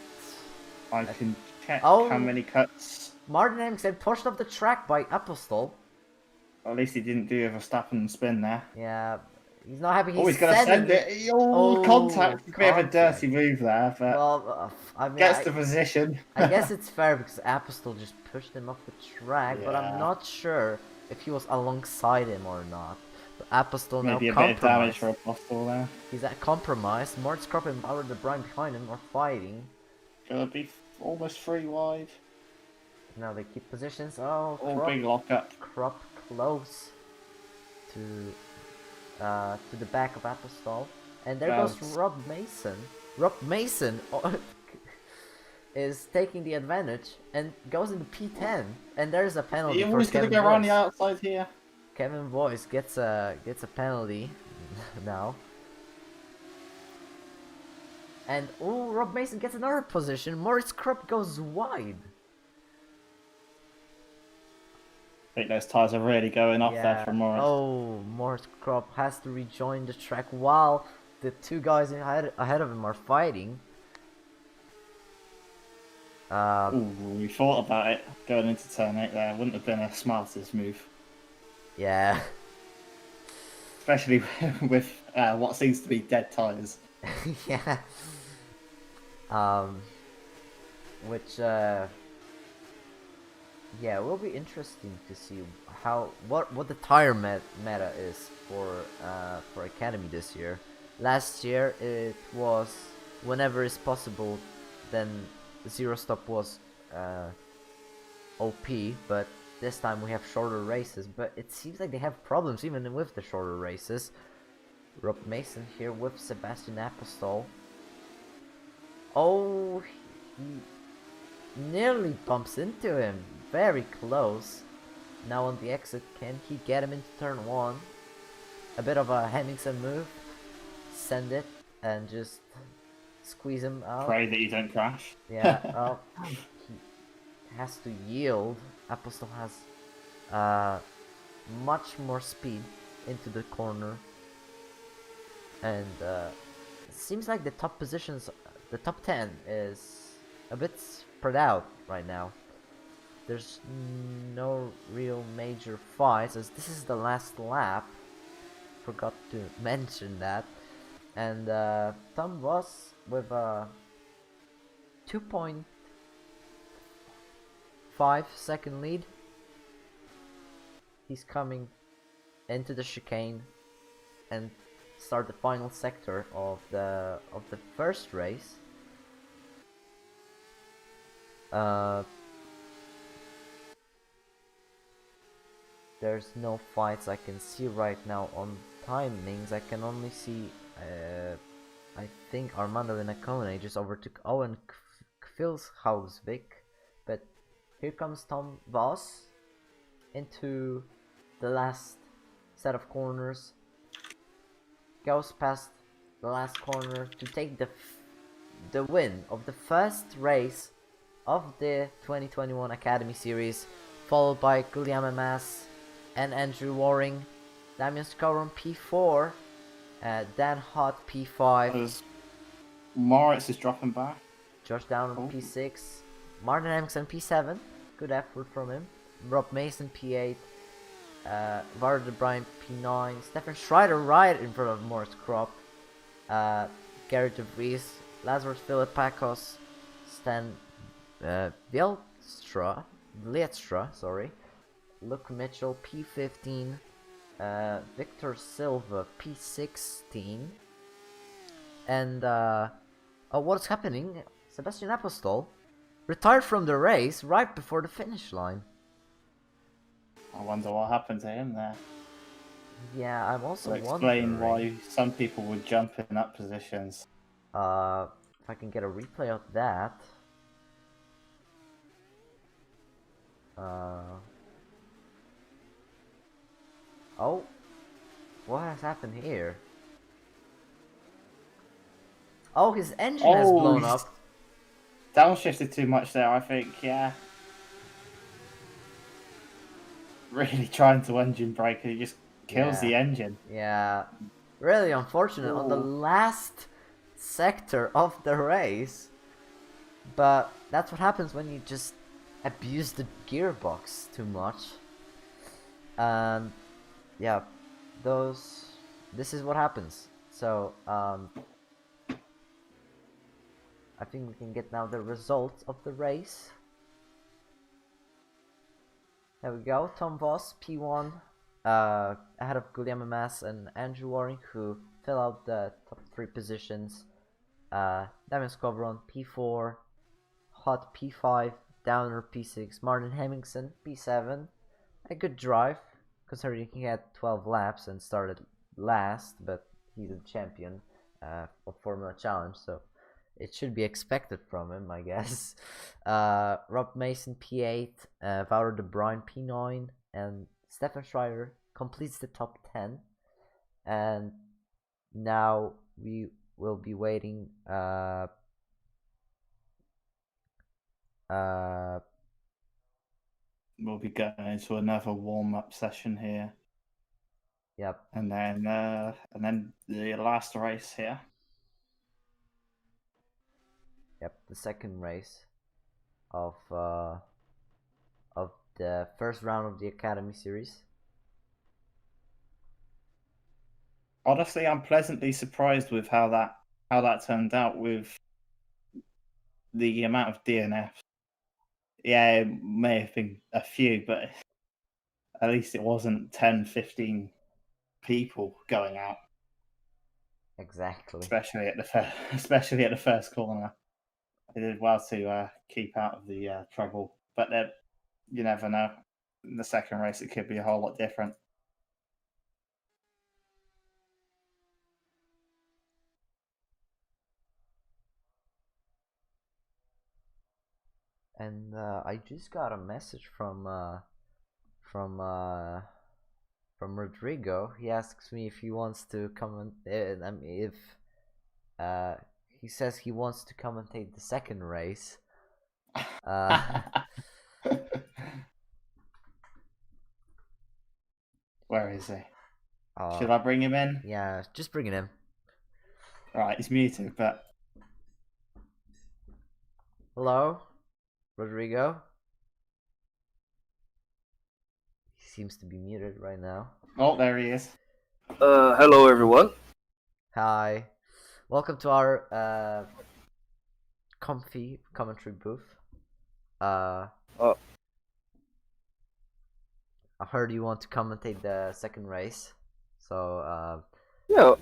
I can check Oh. how many cuts. Martin Hemmingsen pushed off the track by Apostol. At least he didn't do a Verstappen and spin there. Yeah, he's not happy. He's going to send it. Oh, contact. Bit of a dirty move there, but Well, I mean, gets the position. I guess it's fair because Apostol just pushed him off the track, but I'm Yeah. not sure if he was alongside him or not. But Apostol now Maybe a bit of damage compromised. for Apostle there. He's at compromise. Marscrop and Bauer the Brine behind him are fighting. Gonna be almost 3 wide. Now they keep positions. Oh, Oh, big lockup. Crop close to the back of Apostol, and there goes Rob Mason. Rob Mason is taking the advantage and goes into P10, and there's a penalty He for was gonna Kevin go around Boyce. the outside here. Kevin Boyce gets a penalty now. And oh, Rob Mason gets another position. Moritz Krupp goes wide. I think those tyres are really going off there for Morris. Oh, Moritz Krupp has to rejoin the track while the two guys ahead of him are fighting. Ooh, we thought about it going into turn 8 there. Wouldn't have been a smartest move. Yeah. Especially with what seems to be dead tyres. Yeah. Which yeah, it will be interesting to see what the tire meta is for Academy this year. Last year it was whenever it's possible, then zero stop was OP, but this time we have shorter races. But it seems like they have problems even with the shorter races. Rob Mason here with Sebastian Apostol. Oh, he nearly bumps into him. Very close. Now on the exit, can he get him into turn 1? A bit of a Hemmingsen move. Send it and just squeeze him out. Pray that you don't crash. Yeah, well, he has to yield. Apostol has much more speed into the corner. And it seems like the top positions, the top 10 is a bit spread out right now. There's no real major fights, as this is the last lap. Forgot to mention that. And Tom Voss with a 2.5 second lead. He's coming into the chicane and start the final sector of the first race. There's no fights I can see right now on timings. I can only see I think Armando Iannacone just overtook Owen Vilshausvik, but here comes Tom Voss into the last set of corners, goes past the last corner to take the win of the first race of the 2021 Academy Series, followed by Guillaume Mas and Andrew Waring. Damian Scoron P4, Dan Hott P5, Moritz is dropping back. Josh Downer P6, Martin Hemingson P7, good effort from him, Rob Mason P8, Varda Bryan P9, Stefan Schreider right in front of Moritz Krop, Gary De Vries, Lazarus Philippakos, Stan Lietstra, sorry, Luke Mitchell P15, Victor Silva P16, and what's happening? Sebastian Apostol retired from the race right before the finish line. I wonder what happened to him there. Yeah, I'm also To explain wondering why some people would jump in up positions. if I can get a replay of that. Oh, what has happened here? Oh, his engine has blown up. Downshifted too much there, I think, yeah. Really trying to engine brake, it just kills the engine. Yeah, really unfortunate on the last sector of the race. But that's what happens when you just abuse the gearbox too much. And yeah, this is what happens. So I think we can get now the results of the race. There we go. Tom Voss P1 ahead of Guillaume Mas and Andrew Waring, who fill out the top 3 positions. Damian Skovron P4, Hot P5, Downer P6, Martin Hemmingson P7. A good drive considering he had 12 laps and started last, but he's a champion of Formula Challenge, so it should be expected from him, I guess. Rob Mason P8, Wouter de Bruin P9, and Stefan Schreider completes the top 10. And now we will be waiting. We'll be going into another warm-up session here. Yep. And then the last race here. Yep, the second race of the first round of the Academy Series. Honestly, I'm pleasantly surprised with how that turned out with the amount of DNFs. Yeah, it may have been a few, but at least it wasn't 10, 15 people going out. Exactly. Especially at the first corner. They did well to keep out of the trouble, but you never know. In the second race, it could be a whole lot different. And I just got a message from Rodrigo. He asks me if he wants to comment. If he says he wants to commentate the second race. Where is he? Should I bring him in? Yeah, just bring it in. Right, he's muted, but... Hello, Rodrigo? He seems to be muted right now. Oh, there he is. Hello everyone. Hi. Welcome to our comfy commentary booth. I heard you want to commentate the second race, so Yeah,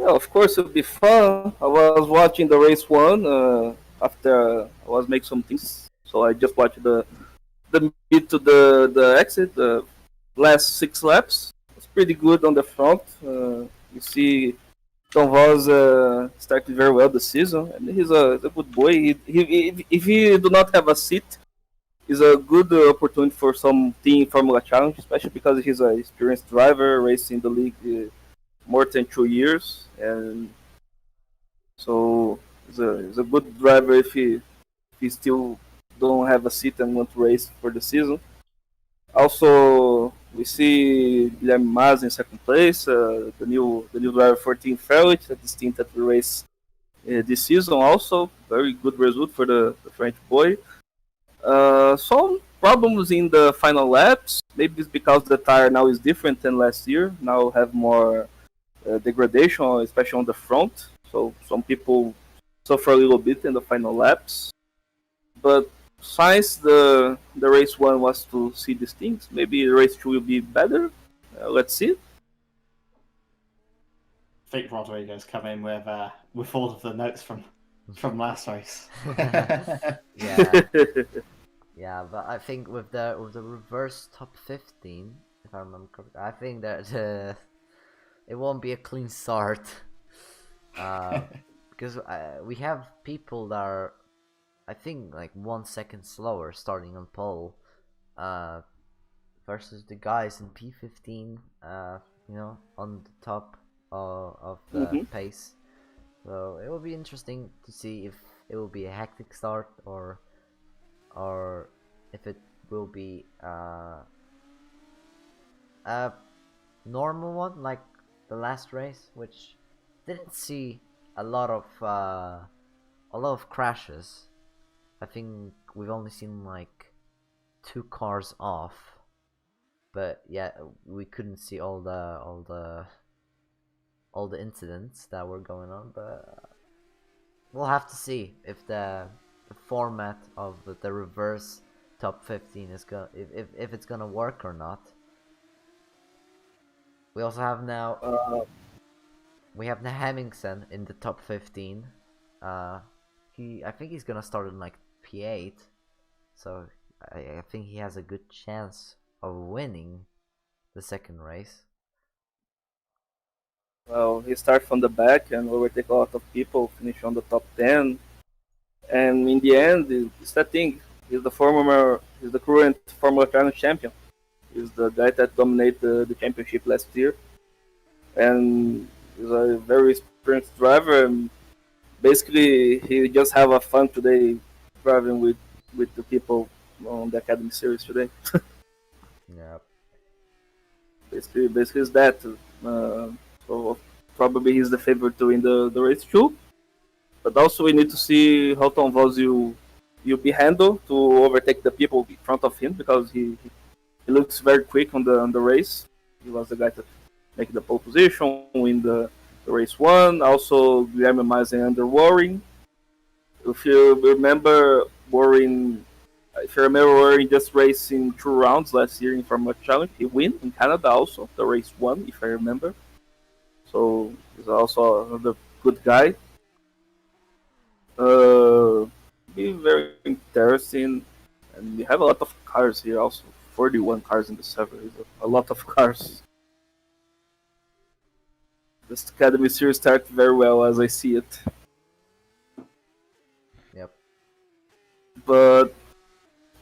of course it'll be fun. I was watching the race one after I was making some things, so I just watched the mid to the exit, the last 6 laps. It's pretty good on the front. You see Tom Voss started very well the season, and he's a good boy. If he do not have a seat, it's a good opportunity for some team Formula Challenge, especially because he's an experienced driver, racing the league more than 2 years, and so he's a good driver if he still don't have a seat and want to race for the season. Also, we see Guilherme Mas in second place, the new driver for Team Ferret, this team that we race this season. Also, very good result for the French boy. Some problems in the final laps. Maybe it's because the tire now is different than last year. Now have more degradation, especially on the front. So some people suffer a little bit in the final laps. But since the race one was to see these things, maybe the race two will be better. Let's see. Vic Rodriguez come in with all of the notes from last race. Yeah, yeah, but I think with the reverse top 15, if I remember correctly, I think that it won't be a clean start. Because we have people that are, I think, like 1 second slower starting on pole, versus the guys in P15, on the top of the pace. So it will be interesting to see if it will be a hectic start or if it will be a normal one like the last race, which didn't see a lot of crashes. I think we've only seen like 2 cars off, but yeah, we couldn't see all the incidents that were going on. But we'll have to see if the format of the reverse top 15 is if it's gonna work or not. We also have now we have the Hemmingsen in the top 15. I think he's gonna start in like P8, so I think he has a good chance of winning the second race. Well, he starts from the back and overtake a lot of people, finish on the top 10. And in the end, it's that thing. He's the current Formula Challenge champion. He's the guy that dominated the championship last year. And he's a very experienced driver. And basically, he just have a fun today driving with the people on the Academy Series today. Yeah. Basically it's that. So probably he's the favorite to win the race too. But also we need to see how Tom Voss will be handled to overtake the people in front of him, because he looks very quick on the race. He was the guy that make the pole position, win the race one. Also Guilherme Mas under Warring. If you remember Warring just racing 2 rounds last year in Formula Challenge. He win in Canada also, the race 1, if I remember. So he's also another good guy. Be very interesting, and we have a lot of cars here also. 41 cars in the server is a lot of cars. This Academy Series started very well as I see it. Yep. But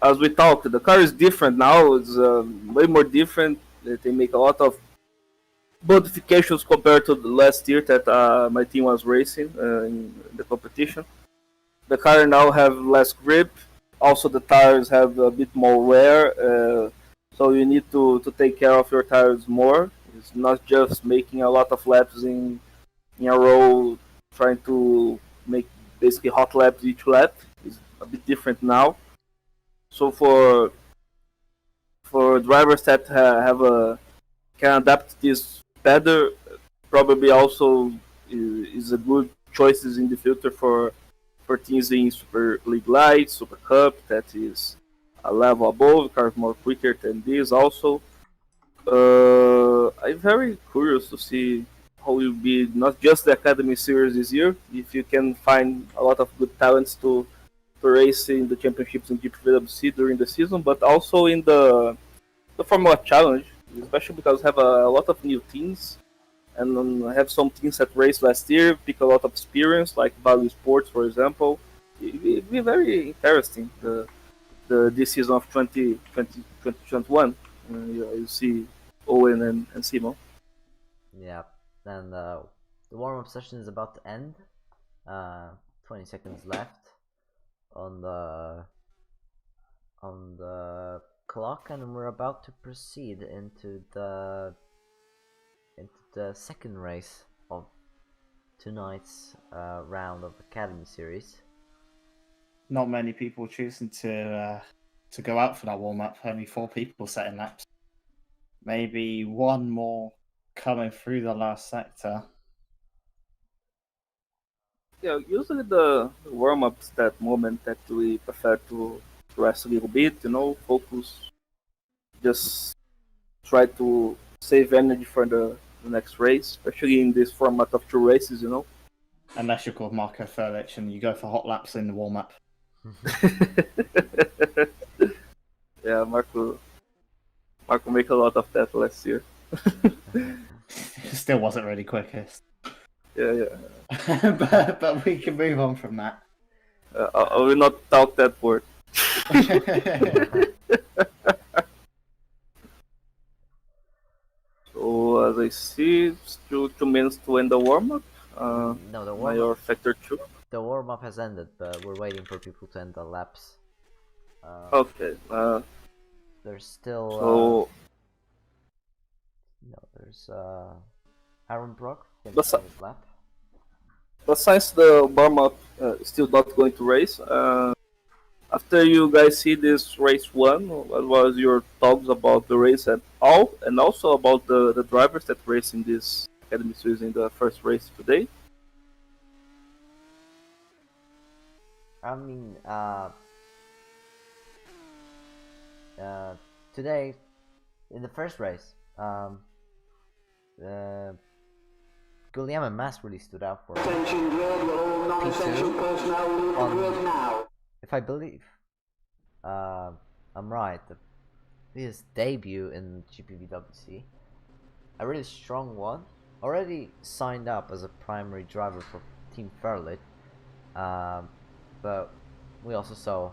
as we talked, the car is different now. It's way more different. They make a lot of modifications compared to the last year that my team was racing in the competition. The car now have less grip. Also, the tires have a bit more wear. So you need to take care of your tires more. It's not just making a lot of laps in a row, trying to make basically hot laps each lap. It's a bit different now. So for drivers that can adapt this better, probably also is a good choices in the future for teams in Super League Light, Super Cup, that is a level above, cars more quicker than this also. I'm very curious to see how will be not just the Academy Series this year, if you can find a lot of good talents to race in the championships in GPVWC during the season, but also in the Formula Challenge, especially because we have a lot of new teams and have some teams that raced last year pick a lot of experience, like Value Sports, for example. It'll be very interesting. The this season of 2021. You see Owen and Simon. Yeah, and the warm-up session is about to end. 20 seconds left on the clock, and we're about to proceed into the second race of tonight's round of Academy Series. Not many people choosing to go out for that warm-up. Only 4 people setting laps. Maybe one more coming through the last sector. Yeah, usually the warm-ups, that moment that we prefer to rest a little bit, focus, just try to save energy for the next race, especially in this format of 2 races, Unless you're called Marco Furlich and you go for hot laps in the warm-up. Yeah, Marco made a lot of that last year. Still wasn't really quickest. Yeah. but we can move on from that. I will not talk that word. So as I see, still 2 minutes to end the warm-up. No, the Major warm-up. Factor 2. The warm-up has ended, but we're waiting for people to end the laps. Okay. There's still So there's Aaron Brock But finishing his lap. But since the warm-up is still not going to race, after you guys see this race 1, what was your thoughts about the race at all, and also about the drivers that race in this Academy Series in the first race today? I mean, today in the first race, Guillaume and Mass really stood out for me. Attention grid, will all non-essential personnel leave the grid now. If I believe I'm right, his debut in GPVWC, a really strong one, already signed up as a primary driver for Team Fairlit, but we also saw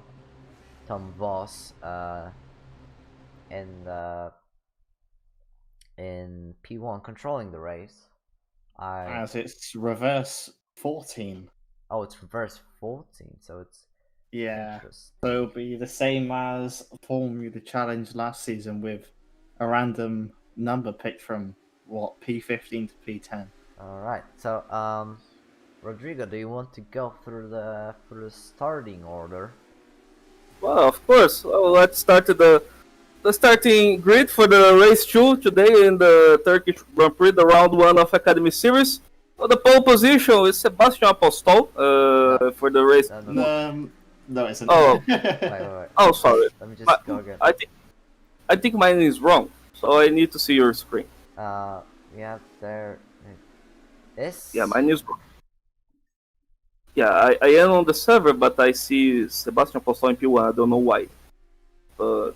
Tom Voss in P1 controlling the race. As it's reverse 14. Oh, it's reverse 14, so it's Yeah. interesting. So it'll be the same as Formula Challenge last season with a random number picked from P15 to P10. All right, so Rodrigo, do you want to go through the starting order? Well, of course. Well, let's start the starting grid for the race 2 today in the Turkish Grand Prix, the round 1 of Academy Series. Well, the pole position is Sebastian Apostol for the race. No, it isn't. Oh. Wait. Oh, sorry. Let me just go again. I think mine is wrong, so I need to see your screen. Yeah, there. This. Yeah, mine is wrong. Yeah, I am on the server, but I see Sebastian Apostol in P1. I don't know why. But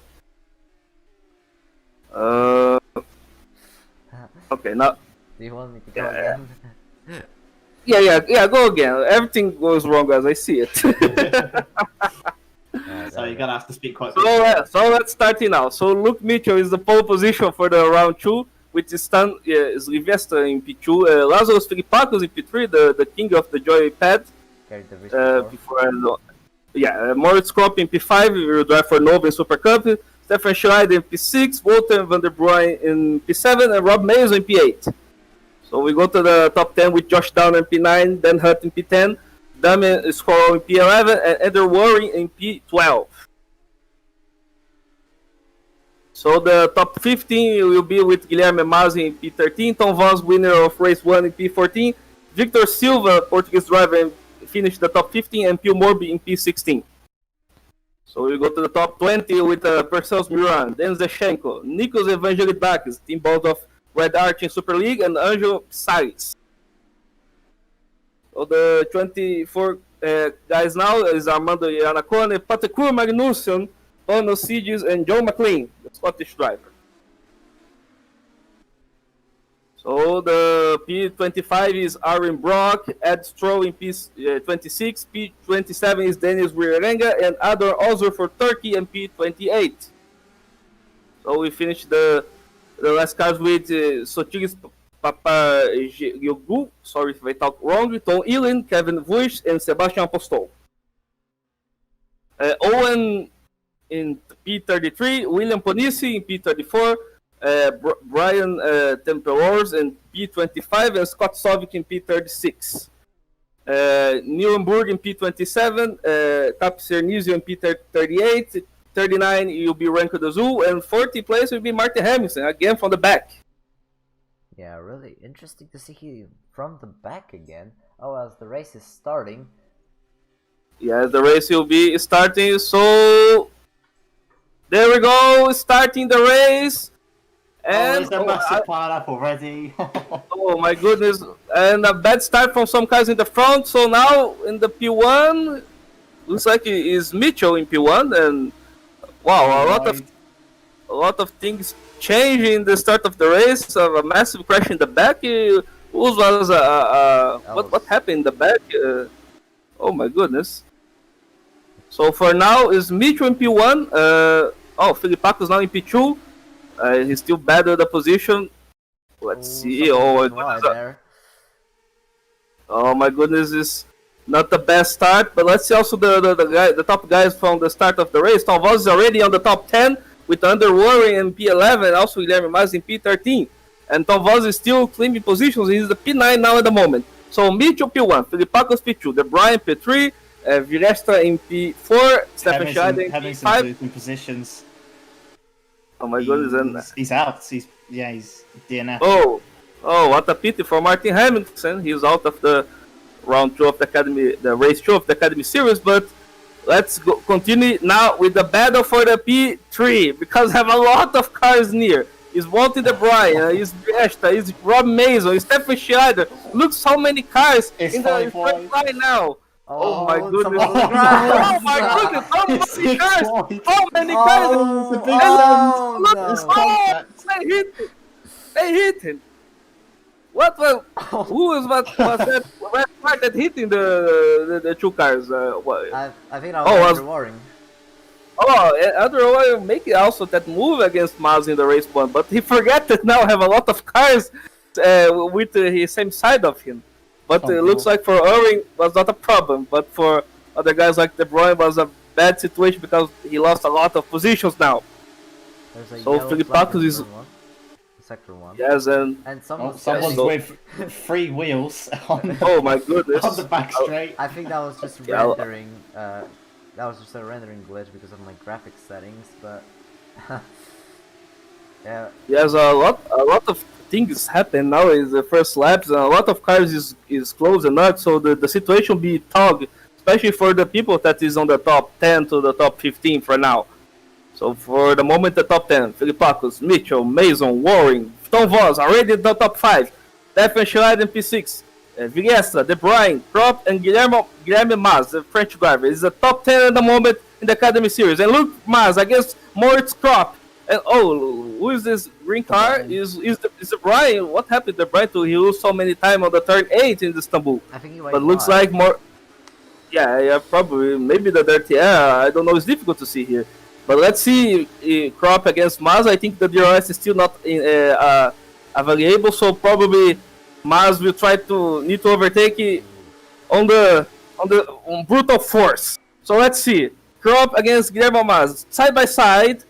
okay, now. Do you want me to go again? Yeah, go again. Everything goes wrong as I see it. So you're gonna have to speak quite. So let's start it now. So Luke Mitchell is the pole position for the round 2, which is Sylvester in P2, Lazarus Filipakos in P3, the king of the joypad. Moritz Kropp in P5, will drive for Nova in Super Cup. Stefan Schneider in P6, Walter van der Bruyne in P7, and Rob Mays in P8. So we go to the top 10 with Josh Downer in P9, Dan Hunt in P10, Damien Squirrel in P11, and Eder Waring in P12. So the top 15 will be with Guilherme Mazzi in P13, Tom Voss, winner of race 1 in P14, Victor Silva, Portuguese driver, finished the top 15, and Pio Morbi in P16. So we go to the top 20 with Perseus Miran, Dan Zeshenko, Nikos Evangelidakis, team both of Red Arch in Super League, and Angel Psaris. So the 24 guys now is Armando Iannacone, Patekur Magnussen, Ono Sigis, and Joe McLean, the Scottish driver. So the P25 is Aaron Brock, Ed Stroll in P26, P27 is Denis Wierenga, and Ador Ozur for Turkey and P28. So we finished the last cars with Sotiris Papagioglu, sorry if I talk wrong, Tom Ilin, Kevin Vush, and Sebastian Apostol. Owen in P33, William Ponisi in P34, Brian Tempelors in P25, and Scott Sovic in P36. Nuremberg in P27, Tapser Nizio in P38, 39 will be Renko Azul, and 40th place will be Martin Hamilton, again from the back. Yeah, really interesting to see him from the back again. Oh, as the race is starting. Yeah, the race will be starting, so there we go, starting the race. And there's a massive pile-up already. oh my goodness, and a bad start from some guys in the front, so now in the P1, looks like it is Mitchell in P1, and wow, a lot of things changed in the start of the race, of a massive crash in the back. What happened in the back? Oh my goodness. So for now is Mitchell in P1, Filipakos now in P2. He's still better the position. Let's see. Oh my goodness, is not the best start. But let's see also the top guys from the start of the race. Tom Voss is already on the top 10 with Underwater in P11. Also Guilherme Mas in P13. And Tom Voss is still claiming positions. He's the P9 now at the moment. So Mitchell P1, Filipakos P2, De Bruyne P3, Virestra in P4, Stefan Scheider in P5. In positions. Oh my goodness, and he's out. He's DNF. Oh, what a pity for Martin Hamilton. He's out of the round 2 of the Academy, the race 2 of the Academy Series. But let's continue now with the battle for the P3 because I have a lot of cars near. Is Walter De Bruyne, is Viesta, is Rob Mason, is Stefan Scheider. Look, so many cars in the front line now. Oh my goodness! Oh my goodness! How many cars! How many cars! They hit him! What was? Who was that car that hitting the two cars? I think that was Andrew Waring. Andrew Waring make also that move against Maz in the race 1, but he forgot that now have a lot of cars with the same side of him. But it looks like for Irving was not a problem, but for other guys like De Bruyne was a bad situation because he lost a lot of positions now. So Filipakos is sector 1. Yes, and someone's with 3 wheels on. Oh my goodness! On the back straight. I think that was just rendering. That was just a rendering glitch because of my graphics settings, but yeah. Yes, a lot of things happen now in the first laps, and a lot of cars is close and not, so the situation be tough, especially for the people that is on the top 10 to the top 15 for now. So for the moment, the top 10, Filipakos, Mitchell, Mason, Waring, Tom Voss, already in the top 5, Stefan Scheider in P6, Viestra, De Bruyne, Kropp, and Guilherme Mas, the French driver, is the top 10 at the moment in the Academy Series. And look, Mas against Moritz Kropp. And who is this green car? Is the Brian? What happened to Brian? He lose so many time on the turn 8 in Istanbul. I think he but looks like more. Yeah, probably maybe the dirty air. I don't know. It's difficult to see here. But let's see Kropp against Maz. I think the DRS is still not available, so probably Maz will need to overtake it on brutal force. So let's see Kropp against Guilherme Maz side by side.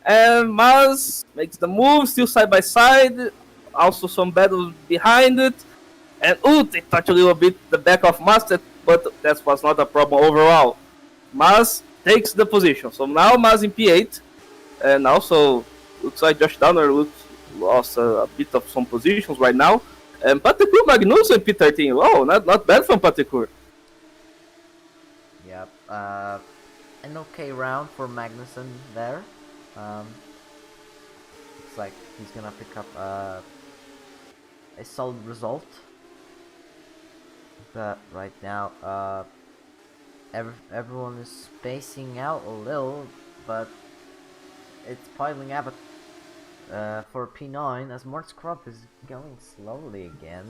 And Maz makes the move, still side by side. Also some battles behind it. And they touch a little bit the back of Maz, but that was not a problem overall. Maz takes the position. So now Maz in P8. And also looks like Josh Downer lost a bit of some positions right now. And Patekur Magnussen in P13. Oh, not bad from Patekur. Yep. An okay round for Magnussen there. Looks like he's gonna pick up a solid result. But right now, everyone is spacing out a little, but it's piling up for P9 as Mort's Crop is going slowly again.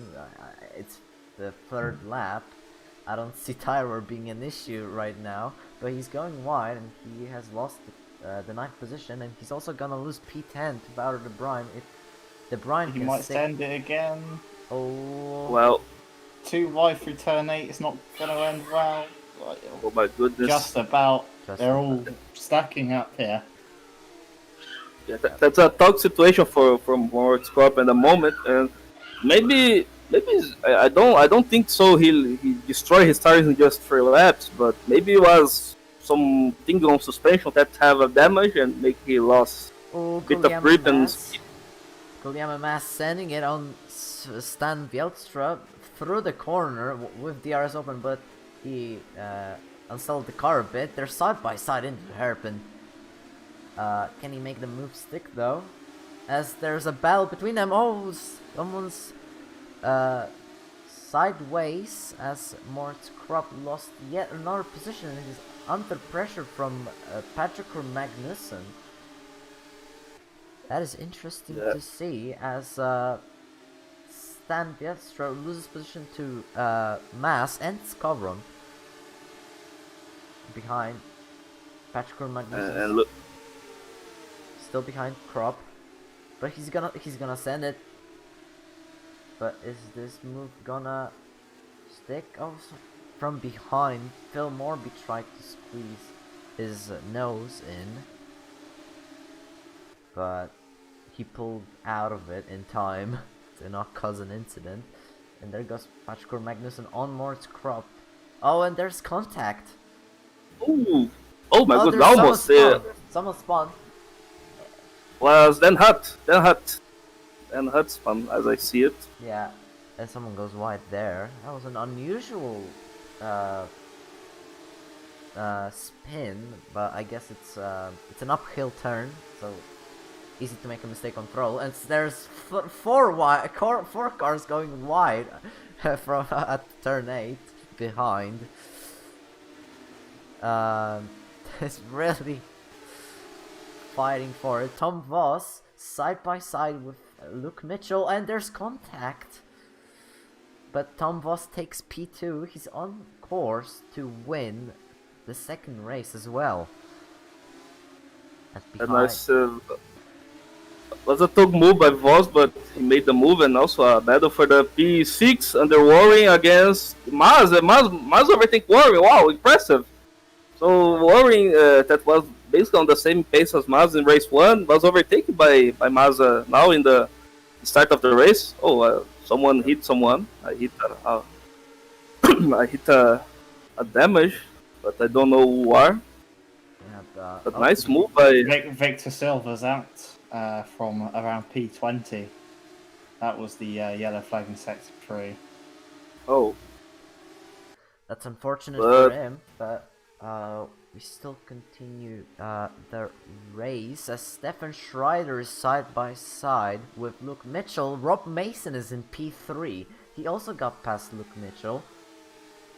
It's the third lap. I don't see tire being an issue right now, but he's going wide and he has lost the 9th position, and he's also gonna lose P10 to Bowder De Bruyne. If De Bruyne He can might stick... send it again. Oh, Well, Too wide through turn 8. It's not going to end well. Like, oh my goodness. just about. Just They're about. all stacking up here. Yeah, that's a tough situation for Mort's Crop at the moment, and maybe I don't think so. He destroyed his tires in just 3 laps, but maybe it was something on suspension that have a damage and make he lost oh, a bit of grip and speed. Guglielmo Mass sending it on Stan Vjeldstra through the corner with DRS open, but he unsettled the car a bit. They're side by side into the hairpin. Can he make the move stick though? As there's a battle between them. Oh, someone's sideways as Mort's Crop lost yet another position and he's under pressure from Patrick Magnussen. That is interesting to see as Stan Vjeldstra loses position to Mass and Skowron behind Patrick Magnussen. And look, Still behind Crop, but he's gonna send it. But is this move gonna stick? Oh, from behind, Phil Morby tried to squeeze his nose in, but he pulled out of it in time to not cause an incident. And there goes Patrick Magnussen on Mort's Crop. Oh, and there's contact. ooh, oh my goodness, there's almost. Someone spawned. Was then Hut spun as I see it. Yeah, and someone goes wide there. That was an unusual spin, but I guess it's an uphill turn, so easy to make a mistake on throttle. And there's four cars going wide from at turn 8 behind. It's really fighting for it. Tom Voss side by side with Luke Mitchell, and there's contact. But Tom Voss takes P2. He's on course to win the second race as well. A nice was a tough move by Voss, but he made the move, and also a battle for the P6 under Warring against Maz. Maz overtake Warring. Wow, impressive. So Warring, that was basically on the same pace as Maz in race 1, was overtaken by Maz now in the start of the race. Oh, someone hit someone. I hit I hit a damage, but I don't know who are. Yeah, but nice move by Victor Silva's out from around P20. That was the yellow flag in sector 3. Oh, that's unfortunate for him, but we still continue the race as Stefan Schreider is side by side with Luke Mitchell. Rob Mason is in P3. He also got past Luke Mitchell.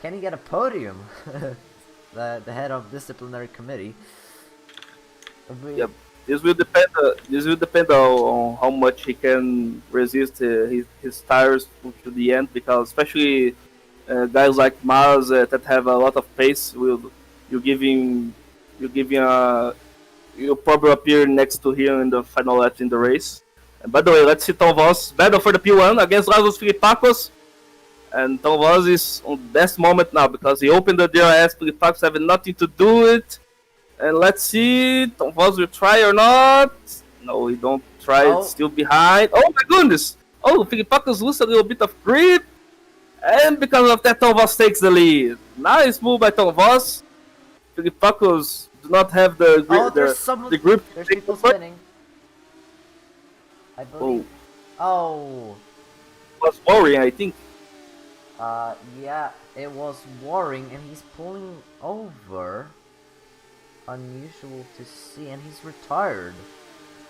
Can he get a podium? the head of disciplinary committee. Yep. This will depend on how much he can resist his tires to the end, because especially guys like Maz that have a lot of pace will. You'll probably appear next to him in the final lap in the race. And by the way, let's see Tom Voss battle for the P1 against Lazos Filipakos. And Tom Voss is on the best moment now because he opened the DRS. Filipakos having nothing to do with it. And let's see, Tom Voss will try or not. No, he don't try. Oh. It's still behind. Oh my goodness! Oh, Filipakos loses a little bit of grip. And because of that, Tom Voss takes the lead. Nice move by Tom Voss. Filipakos do not have the grip. The grip. There's people spinning. I believe. Oh. Was Warring, I think. Yeah, it was Warring, and he's pulling over. Unusual to see, and he's retired.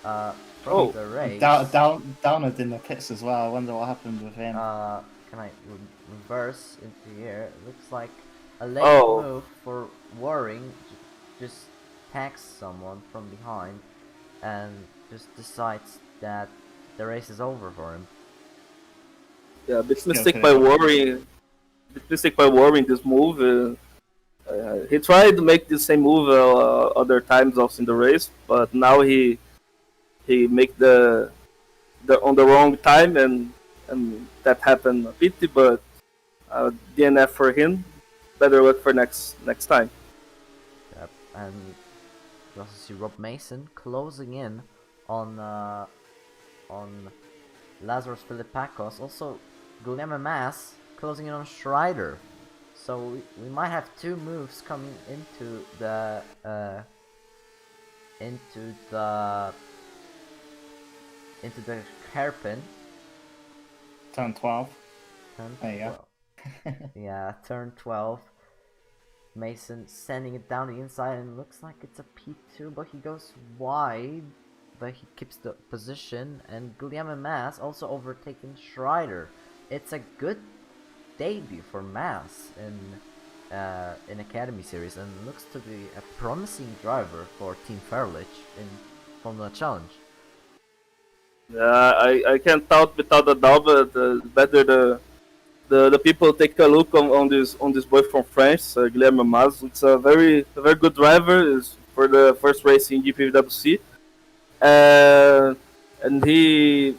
From the race. Downard in the pits as well. I wonder what happened with him. Can I reverse into here? It looks like a late move for Warring. Just tags someone from behind and just decides that the race is over for him. Yeah, big mistake by worrying. Big mistake by worrying this move. He tried to make the same move other times also in the race, but now he make the on the wrong time, and that happened a pity. But DNF for him. Better luck for next time. Yep, and you also see Rob Mason closing in on Lazarus Philippakos. Also, Guilherme Mas closing in on Schreider. So we might have two moves coming into the hairpin. Turn 12. Turn There you go. 12. Yeah, turn 12. Mason sending it down the inside, and looks like it's a P2, but he goes wide, but he keeps the position, and Guilherme Mas also overtaking Schreider. It's a good debut for Mas in Academy Series, and looks to be a promising driver for Team Fairlich in Formula Challenge. I can't doubt without a doubt, but better the people take a look on this boy from France, Guilherme Mas. It's a very good driver. Is for the first race in GPVWC, and he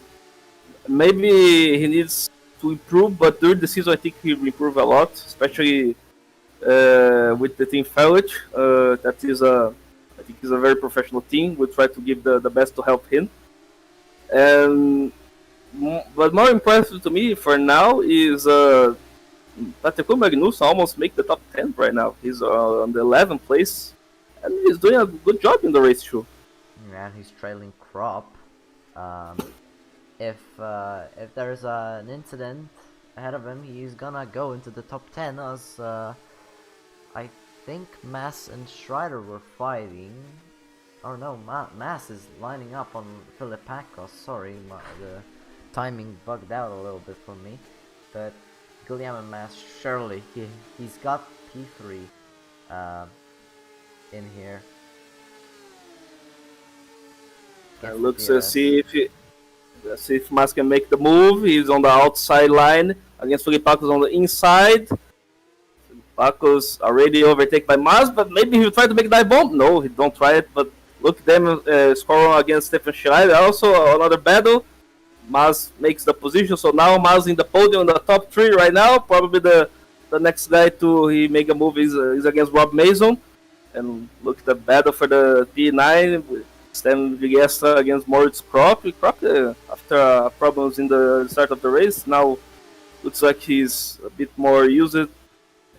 needs to improve, but during the season I think he will improve a lot, especially with the team Fairlich. That is I think is a very professional team. We'll try to give the best to help him. And but more impressive to me for now is Patrick Magnus almost make the top 10 right now. He's on the 11th place, and he's doing a good job in the race too. And he's trailing Crop. If there's an incident ahead of him, he's gonna go into the top 10, as I think Mas and Schreider were fighting. Or no, Mas is lining up on Philippakos. Sorry, the timing bugged out a little bit for me. But Guilherme Mas, surely he's got P3 in here. Let's see if Mas can make the move. He's on the outside line against Philippakos on the inside. Philippakos already overtaken by Mas, but maybe he'll try to make that bomb. No, he don't try it, but look them scoring against Stefan Schreider. Also another battle. Mas makes the position, so now Mas in the podium in the top 3 right now. Probably the next guy to he make a move is against Rob Mason. And look at the battle for the P9. Stan Vigesta against Moritz Krop. Krop, after problems in the start of the race, now looks like he's a bit more used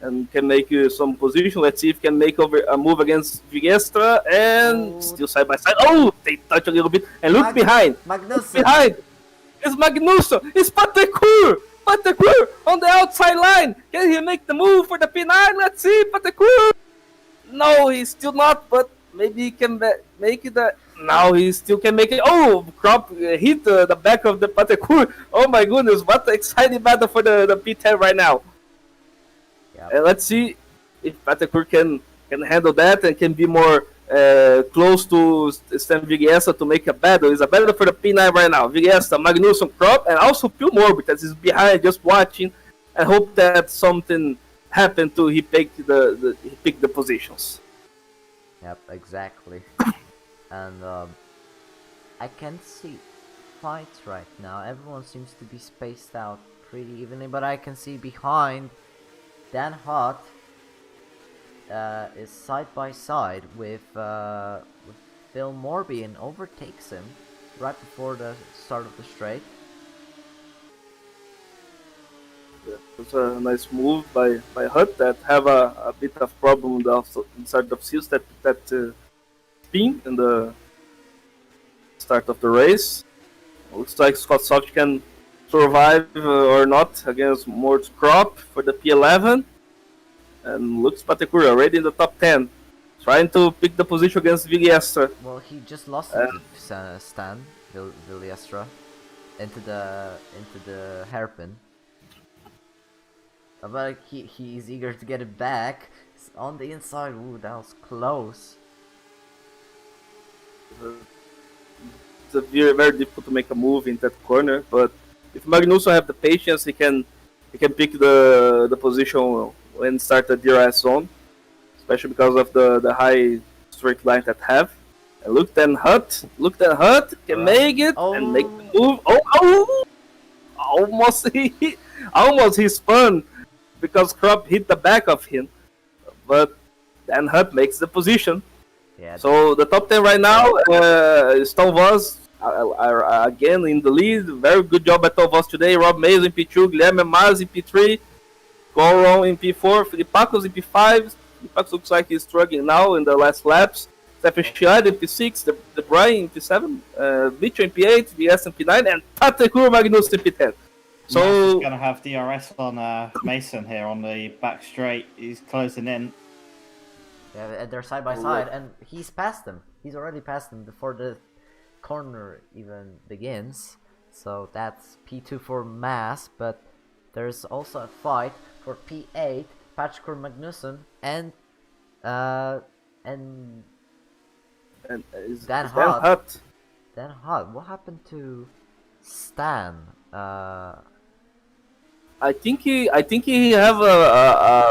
and can make some position. Let's see if he can make over a move against Vigestra, and still side by side. Oh, they touch a little bit, and look behind. Magnussen. Behind. It's Magnussen. It's Patecourt. Patecourt on the outside line. Can he make the move for the P9? Let's see, Patecourt. No, he's still not, but maybe he can make it. Now he still can make it. Oh, Crop hit the back of the Patecourt. Oh my goodness, what an exciting battle for the P10 right now. Yep. Let's see if Patecourt can handle that and can be more close to Stan Vigesta to make a battle. It's a battle for the P9 right now. Vigesta, Magnussen, Crop, and also Pilmore, because he's behind just watching, and hope that something happened to he picked the positions. Yep, exactly. And I can see fights right now. Everyone seems to be spaced out pretty evenly, but I can see behind Dan Hott is side by side with Phil Morby, and overtakes him right before the start of the straight. Yeah, it was a nice move by Hutt that have a bit of problem inside of seals that spin in the start of the race. Looks like Scott Soft can survive or not against Moritz Krop for the P11. And looks Patecourt already in the top 10. Trying to pick the position against Vigliestra. Well, he just lost to Stan Vigliestra into the hairpin. But he's eager to get it back. It's on the inside. Ooh, that was close. it's a very, very difficult to make a move in that corner. But if Magnussen have the patience, he can pick the position when start the DRS zone, especially because of the high straight line that have. And look, then Hutt can make it and make the move. Almost he spun because Krupp hit the back of him, but then Hutt makes the position. Yeah. So the top 10 right now, Stone Voss again in the lead. Very good job by Stone Voss today. Rob Mays in P2, Guilherme Maz in P3, Goron in P4, Filipakos in P5. Filipakos looks like he's struggling now in the last laps. Stefan Schiad in P6, the Brian in P7, Mitchell in P8, VS in P9, and Patrikur Magnus in P10. So he's going to have DRS on Mason here on the back straight. He's closing in. Yeah, they're side by side, and he's past them. He's already past them before the corner even begins. So that's P2 for Mass, but there's also a fight for P8, Patrikur Magnussen, and Dan Hutt. Dan Hutt. What happened to Stan? I think he have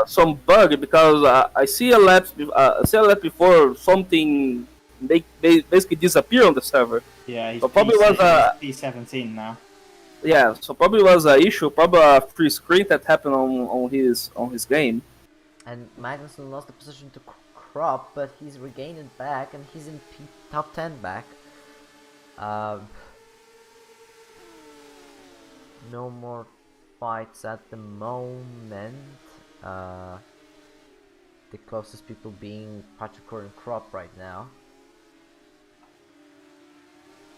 some bug because I see a lap before something basically disappear on the server. Yeah, he's so probably was P17 now. Yeah, so probably was an issue, probably a free screen that happened on his game. And Magnussen lost the position to Krupp, but he's regained it back, and he's in top 10 back. No more fights at the moment. The closest people being Patrikur and Krupp right now.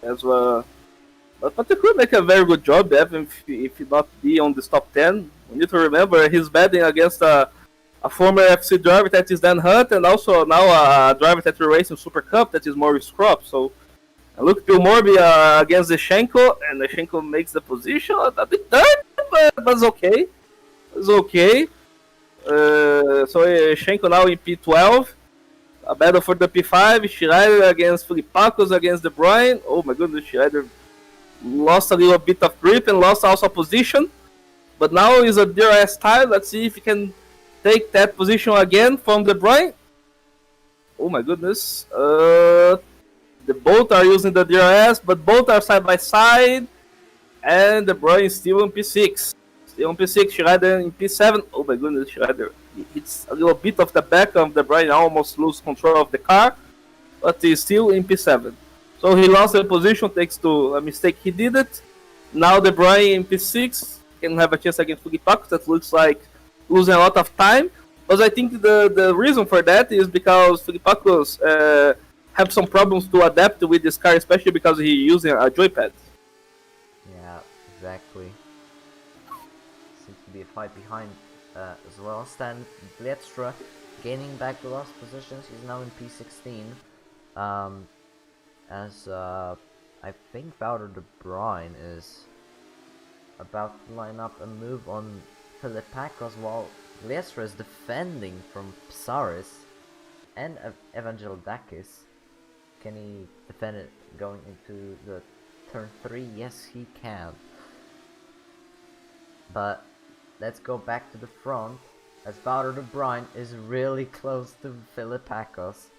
As well, but Patrikur make a very good job, even if he not be on this top 10. We need to remember he's batting against a former FC driver that is Dan Hutt, and also now a driver that we race in Super Cup that is Maurice Krupp. So look, Bill Morby against the Schenko, and the Schenko makes the position a bit tight, but it's okay. It's okay. So Schenko now in P12. A battle for the P5. Schreider against Filipakos against De Bruyne. Oh my goodness, Schreider lost a little bit of grip and lost also position. But now is a DRS time. Let's see if he can take that position again from De Bruyne. Oh my goodness. The both are using the DRS, but both are side by side. And De Bruyne is still in P6. Still in P6, Schreider in P7. Oh my goodness, Schreider. It's a little bit of the back of De Bruyne, almost lose control of the car. But he's still in P7. So he lost the position, thanks to a mistake he did it. Now De Bruyne in P6 can have a chance against Filipakos. That looks like losing a lot of time. But I think the reason for that is because Filipakos have some problems to adapt with this car, especially because he's using a joypad. Yeah, exactly. Seems to be a fight behind as well. Stan Vletstra gaining back the lost positions. He's now in P16. As I think Wouter de Bruyne is about to line up a move on Filipakos, while Vletstra is defending from Psaris and Evangelidakis. Can he defend it going into the turn 3? Yes, he can. But let's go back to the front, as Wouter de Bruyne is really close to Filipakos.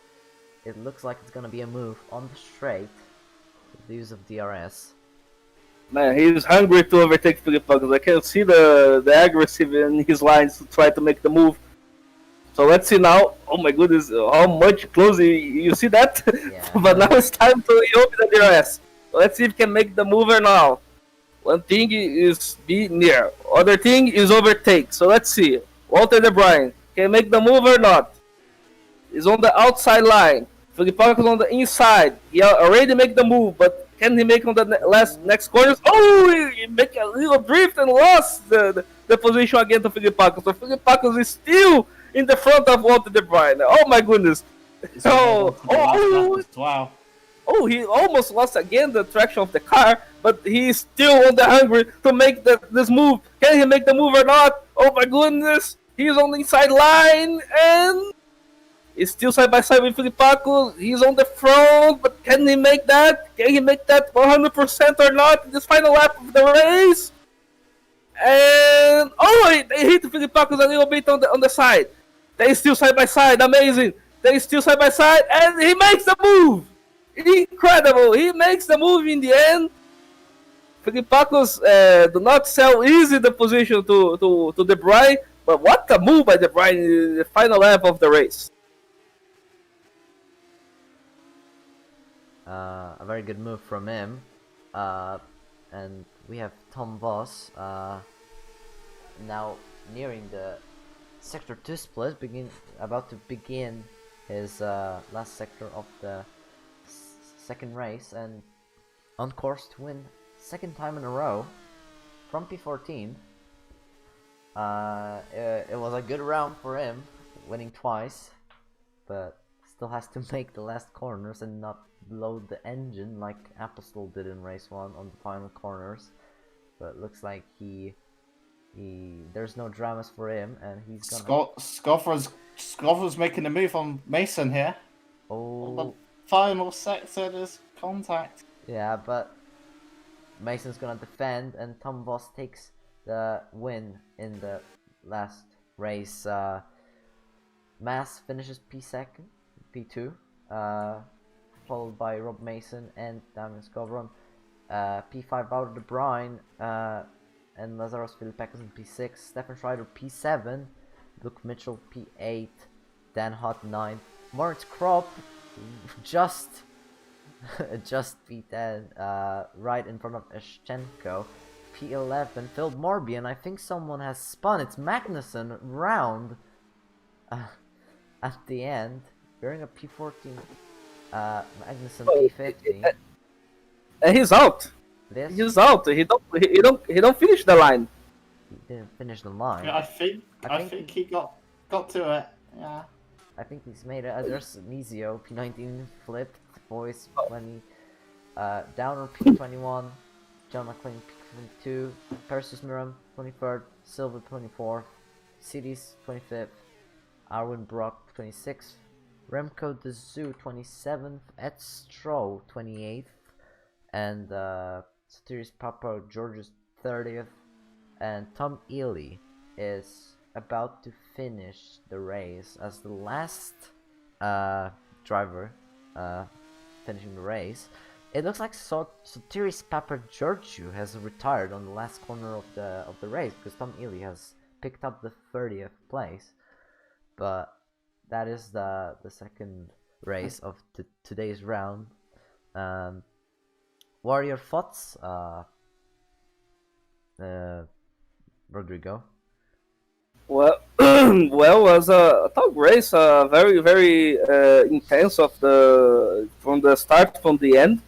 It looks like it's gonna be a move on the straight with the use of DRS. Man, he's hungry to overtake Filipakos. I can see the aggressive in his lines to try to make the move. So let's see now. Oh my goodness, how much closer you see that? Yeah. But now it's time to open the DRS. So let's see if he can make the mover now. One thing is be near. Other thing is overtake. So let's see. Walter de Bruyne can make the move or not? He's on the outside line. Filipakos on the inside. He already make the move, but can he make on the next corners? Oh, he make a little drift and lost the position again to Filipakos. So Filipakos is still in the front of Walter de Bruyne. Oh my goodness. Wow. Oh, he almost lost again the traction of the car, but he's still on the hungry to make this move. Can he make the move or not? Oh my goodness. He's on the inside line and He's still side by side with Filipaco. He's on the front, but can he make that? Can he make that 100% or not in this final lap of the race? And he hit Filipaco a little bit on the side. They still side by side. Amazing. They still side by side, and he makes the move. Incredible. He makes the move in the end. Filipacos do not sell easy the position to De Bruyne, but what a move by De Bruyne in the final lap of the race. A very good move from him. And we have Tom Voss now nearing the Sector 2 split, about to begin his last sector of the second race, and on course to win second time in a row from P14. It was a good round for him, winning twice, but still has to make the last corners and not blow the engine like Apostol did in race 1 on the final corners. But it looks like there's no dramas for him, and he's gonna... Scoffer's making a move on Mason here. Oh, the final sector is contact. Yeah, but Mason's gonna defend, and Tom Voss takes the win in the last race. Mass finishes P2, followed by Rob Mason and Damian Scovron. P5 Wouter de Bruyne and Lazaros Filipakis in P6, Stefan Schreider P7, Luke Mitchell P8, Dan Hott 9, Moritz Kropp just P10, right in front of Eschenko. P11, Phil Morby, and I think someone has spun. It's Magnussen round at the end, wearing a P14. Magnussen P15. And he's out. This? He's out. He don't finish the line. He didn't finish the line. I think he got to it. Yeah. I think he's made it. There's Nizio P19 flipped. Boys 20. Downer P21. John McClane P22. Persis Miram 23rd. Silva 24th. Cities 25th. Arwin Brock 26th. Remco de Zoo 27th. Ed Stroh 28th. And Sotiris Papa George's 30th. And Tom Ely is about to finish the race as the last driver finishing the race. It looks like Sotiris Papa Georgiou has retired on the last corner of the race, because Tom Ely has picked up the 30th place. But that is the second race of today's round. What are your thoughts, Rodrigo? Well, was a top race, very very intense from the start, from the end.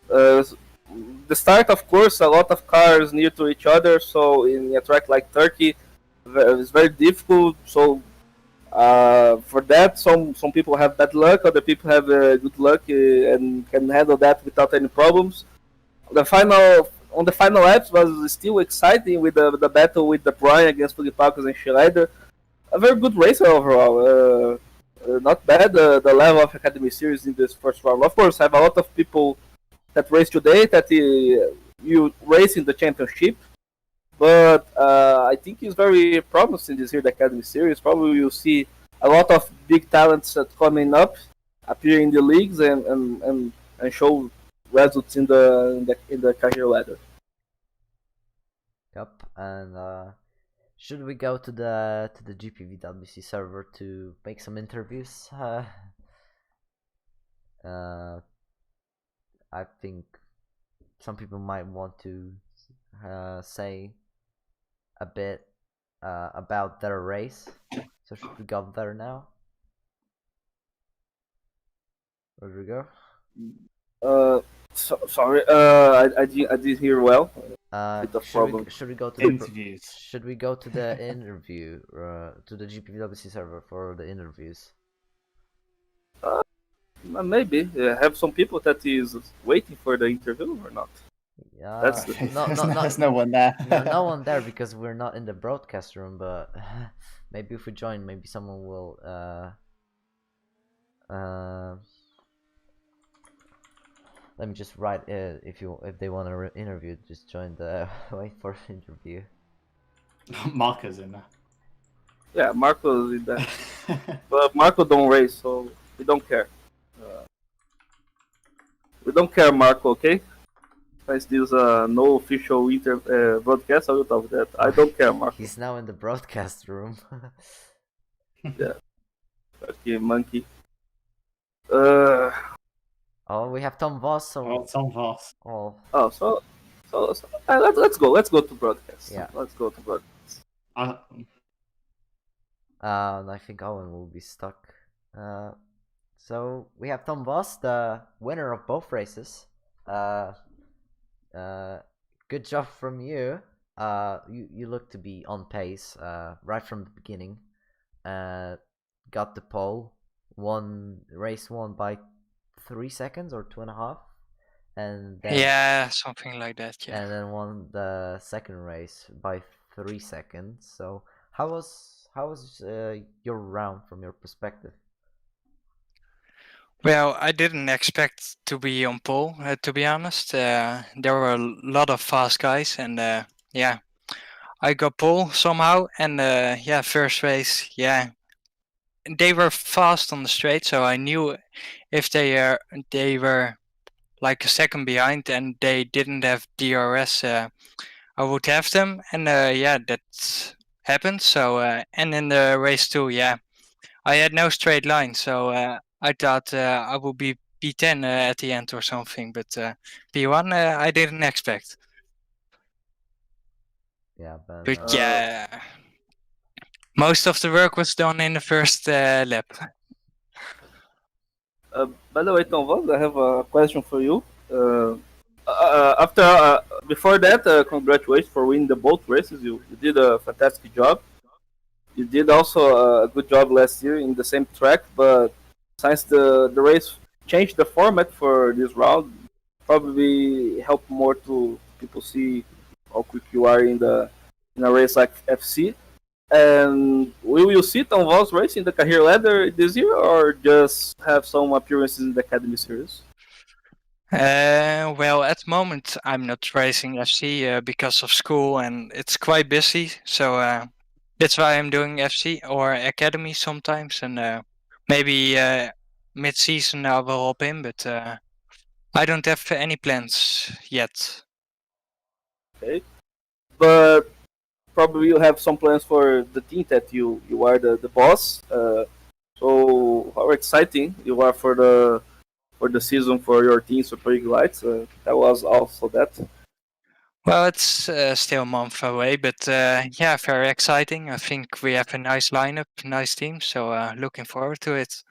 The start, of course, a lot of cars near to each other, so in a track like Turkey, it's very difficult. So for that, some people have bad luck, other people have good luck and can handle that without any problems. On the final laps was still exciting with the battle with De Bruyne against Filipakos and Schreider. A very good race overall. Not bad. The level of Academy Series in this first round. Of course, have a lot of people that race today that you race in the championship. But I think it's very promising this year, the Academy Series. Probably you'll see a lot of big talents that coming up, appear in the leagues and show results in the career ladder. Yep, and should we go to the GPVWC server to make some interviews? I think some people might want to say a bit about their race. So should we go there now? Rodrigo? Sorry, I didn't hear well. Should we go to interviews? Should we go to the interview to the GPVWC server for the interviews? Maybe have some people that is waiting for the interview or not. Yeah, There's no one there. no one there because we're not in the broadcast room. But maybe if we join, maybe someone will Let me just write if they want to interview, just join the wait for interview. Marco's in there. Yeah, Marco's in that. But Marco don't race, so we don't care. We don't care, Marco, okay? Since this no official broadcast, I will talk that. I don't care, Marco. He's now in the broadcast room. Yeah. Okay, monkey. Oh, we have Tom Voss. So Oh, Tom Voss. oh, So let's go. Let's go to broadcast. Yeah. Let's go to broadcast. and I think Owen will be stuck. So we have Tom Voss, the winner of both races. Good job from you. You look to be on pace right from the beginning. Got the pole. Race won by 3 seconds or 2.5, and then Yeah, something like that. Yeah. and then won the second race by 3 seconds. So how was your round from your perspective? Well, I didn't expect to be on pole, to be honest. There were a lot of fast guys, and yeah, I got pole somehow. And yeah, first race, yeah, they were fast on the straight, so I knew if they were like a second behind and they didn't have DRS, I would have them. And yeah, that happened. So and in the race 2, yeah, I had no straight line, so I thought I would be P10 at the end or something, but P1 I didn't expect. Yeah, But yeah, most of the work was done in the first lap. By the way, Tom Voss, I have a question for you. Before that, congratulations for winning the both races. You did a fantastic job. You did also a good job last year in the same track, but since the race changed the format for this round, probably help more to people see how quick you are in a race like FC. And will you see Tom Voss race in the career ladder this year, or just have some appearances in the Academy Series? Well, at the moment I'm not racing FC because of school and it's quite busy, so that's why I'm doing FC or Academy sometimes, and maybe mid-season I will hop in, but I don't have any plans yet. Okay, but probably you have some plans for the team that you are the boss. So how exciting you are for the season for your team Super League Lights. That was also that. Well, it's still a month away, but yeah, very exciting. I think we have a nice lineup, nice team, so looking forward to it.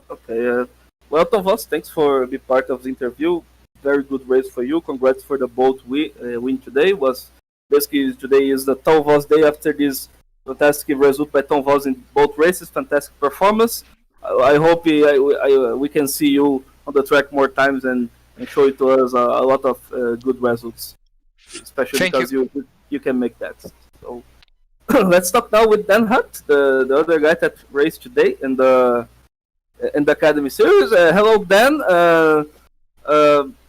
Okay. Well, Tovos, thanks for being part of the interview. Very good race for you. Congrats for the boat win today. Was basically today is the Tovos day after this fantastic result by Tovos in both races. Fantastic performance. I hope we can see you on the track more times and show it to us a lot of good results, especially Thank because you can make that. So let's talk now with Dan Hutt, the other guy that raced today in the Academy Series. Hello, Dan.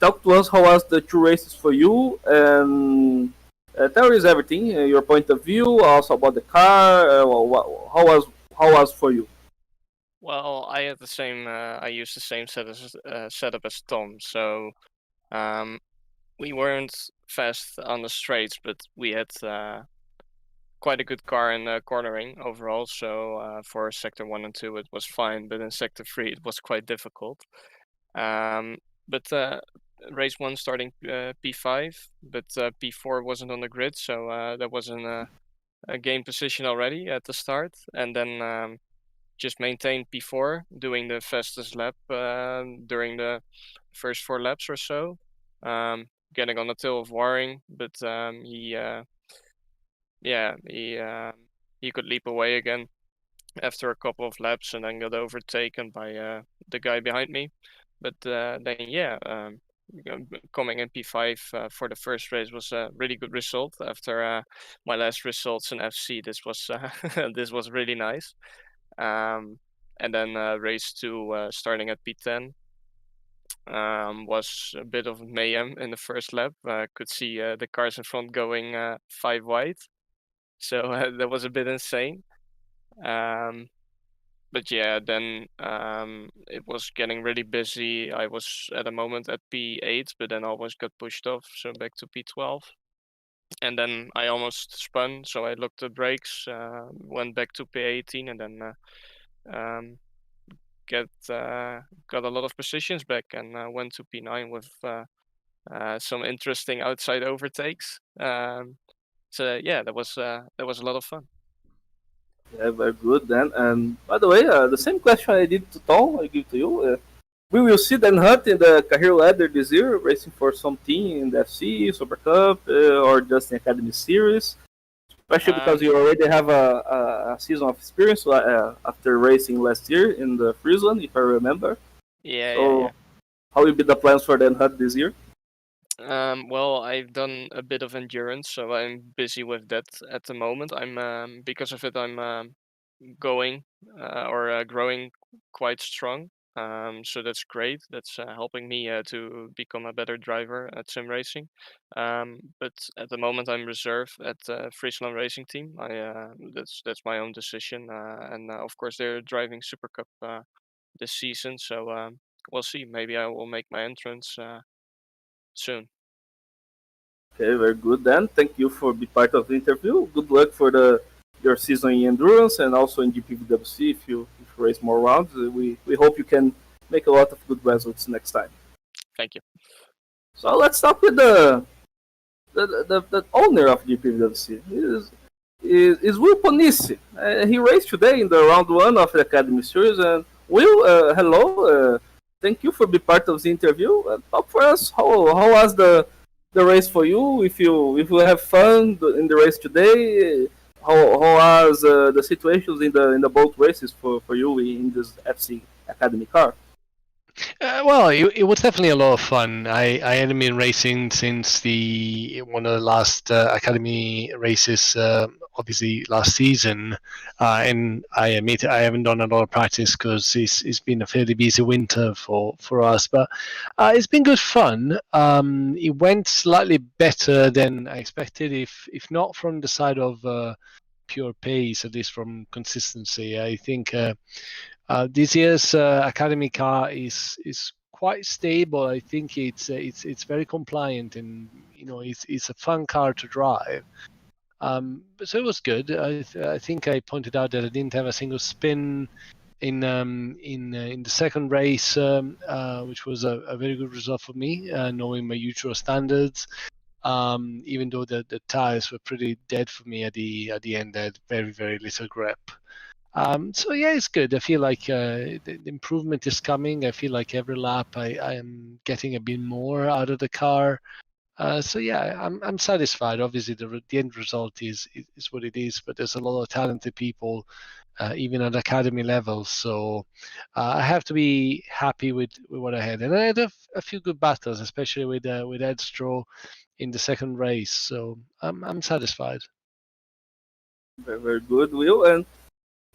Talk to us how was the two races for you, and tell us everything, your point of view, also about the car. How was for you? Well, I had the same. I used the same setup as Tom, so we weren't fast on the straights, but we had quite a good car in cornering overall. So for sector 1 and 2, it was fine, but in sector 3, it was quite difficult. But race 1 starting P5, but P4 wasn't on the grid, so that was in a game position already at the start, and then just maintained P4, doing the fastest lap during the first 4 laps or so, getting on the tail of Waring, but he could leap away again after a couple of laps and then got overtaken by the guy behind me. But then coming in P5 for the first race was a really good result. After my last results in FC, this was this was really nice. And then race 2 starting at P10 was a bit of mayhem in the first lap. Could see the cars in front going 5 wide, so that was a bit insane. But yeah, then it was getting really busy. I was at a moment at P8, but then almost got pushed off, so back to P12. And then I almost spun, so I looked at brakes, went back to P18, and then got a lot of positions back, and went to P9 with some interesting outside overtakes. So yeah, that was a lot of fun. Yeah, very good then. And by the way, the same question I did to Tom, I give to you. We will see Dan Hunt in the career ladder this year, racing for some team in the FC, Super Cup, or just in Academy Series. Especially because you already have a season of experience after racing last year in the Friesland, if I remember. Yeah, So, yeah. how will be the plans for Dan Hunt this year? Well, I've done a bit of endurance, so I'm busy with that at the moment. I'm because of it, I'm going or growing quite strong. So that's great. That's helping me to become a better driver at sim racing. But at the moment, I'm reserve at Friesland Racing Team. That's my own decision, and of course they're driving Super Cup this season. So we'll see. Maybe I will make my entrance soon. Okay, very good then. Thank you for being part of the interview. Good luck for your season in endurance and also in GPVWC if you race more rounds. We hope you can make a lot of good results next time. Thank you. So let's start with the owner of GPVWC. Is Will Ponisi. He raced today in the round 1 of the Academy Series. And Will, hello. Thank you for being part of the interview. Talk for us. How was the race for you? If you have fun in the race today, how was the situations in the both races for you in this FC Academy car? Well, it was definitely a lot of fun. I hadn't been racing since one of the last Academy races, obviously last season, and I admit I haven't done a lot of practice because it's been a fairly busy winter for us. But it's been good fun. It went slightly better than I expected, if not from the side of pure pace, at least from consistency. I think. This year's Academy car is quite stable. I think it's very compliant, and it's a fun car to drive. So it was good. I think I pointed out that I didn't have a single spin in the second race, which was a very good result for me, knowing my usual standards. Even though the tires were pretty dead for me at the end, I had very, very little grip. So yeah, it's good. I feel like the improvement is coming. I feel like every lap I am getting a bit more out of the car. So yeah, I'm satisfied. Obviously, the end result is what it is, but there's a lot of talented people, even at academy level. So I have to be happy with what I had, and I had a few good battles, especially with Ed Stroh in the second race. So I'm satisfied. Very, very good, Will.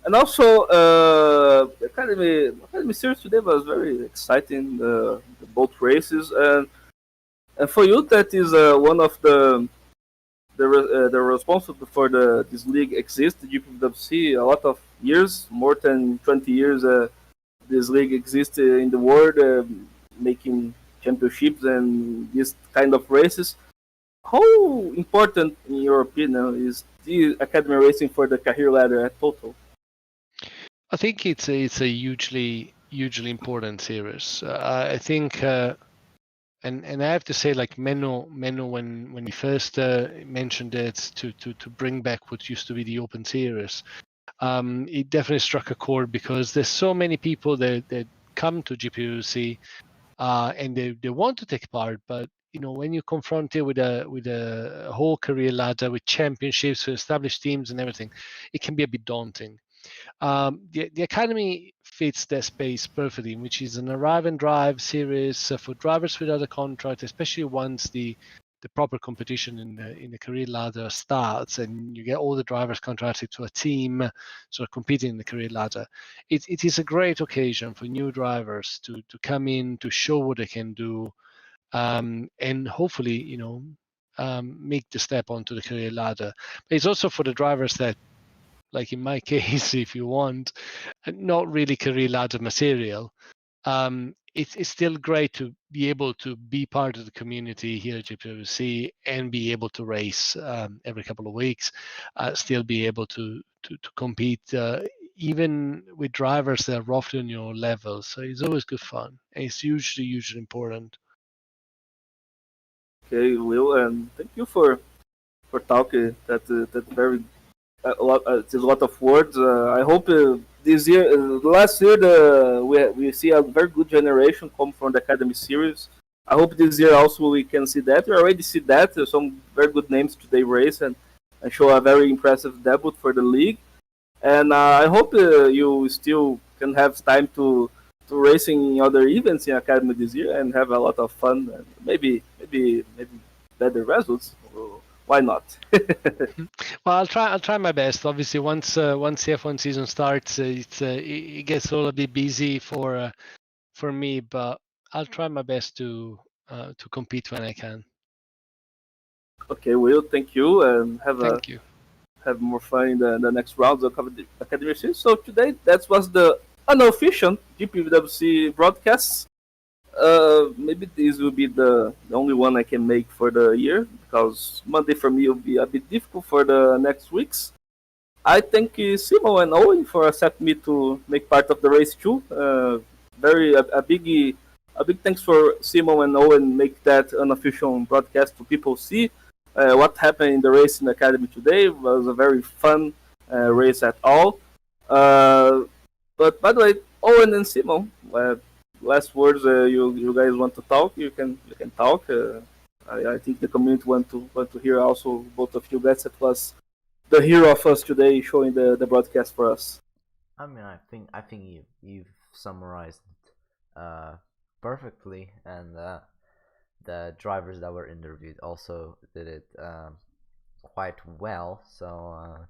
And also, the Academy Series today was very exciting. Both races, and for you, that is one of the responsible for this league exists. The GPWC, a lot of years, more than 20 years. This league exists in the world, making championships and this kind of races. How important, in your opinion, is the academy racing for the career ladder at total? I think it's a hugely important series. I think, and I have to say, like Menno when he first mentioned it to bring back what used to be the Open Series, it definitely struck a chord because there's so many people that come to GPVWC and they want to take part, but when you confront it with a whole career ladder with championships, with established teams and everything, it can be a bit daunting. The academy fits that space perfectly, which is an arrive and drive series for drivers without a contract, especially once the the proper competition in the career ladder starts, and you get all the drivers contracted to a team, sort of competing in the career ladder. It is a great occasion for new drivers to come in, to show what they can do, and hopefully, make the step onto the career ladder. But it's also for the drivers that, like in my case, if you want, not really career ladder material. It's still great to be able to be part of the community here at GPVWC and be able to race every couple of weeks, still be able to compete even with drivers that are roughly on your level. So it's always good fun, and it's hugely important. Okay, Will, and thank you for talking. That very it's a lot of words. I hope this year, last year, we see a very good generation come from the Academy Series. I hope this year also we can see that. We already see that. Some very good names today race and show a very impressive debut for the league. And I hope you still can have time to racing in other events in Academy this year and have a lot of fun and maybe better results. Why not? Well, I'll try my best. Obviously, once the F1 season starts, it gets a little bit busy for me, but I'll try my best to compete when I can. Okay, Will, thank you, and Thank you. Have more fun in the next rounds of Academy Series. So today, that was the unofficial GPVWC broadcast. Maybe this will be the only one I can make for the year, because Monday for me will be a bit difficult for the next weeks. I thank Simo and Owen for accepting me to make part of the race too. A big thanks for Simo and Owen make that unofficial broadcast to people see what happened in the race in the Academy today. It was a very fun race at all. But by the way, Owen and Simo, last words you guys want to talk, you can talk. I think the community want to hear also both of you guys. That was the hero of us today, showing the broadcast for us. I mean, I think you've summarized it perfectly, and the drivers that were interviewed also did it quite well. So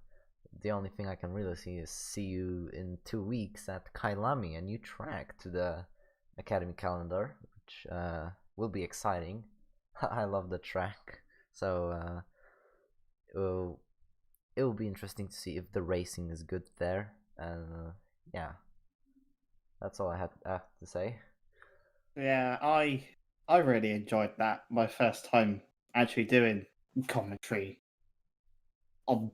the only thing I can really see you in 2 weeks at Kailami, a new track to the Academy calendar, which will be exciting. I love the track, so it will be interesting to see if the racing is good there. And yeah, that's all I have to say. Yeah, I really enjoyed that. My first time actually doing commentary on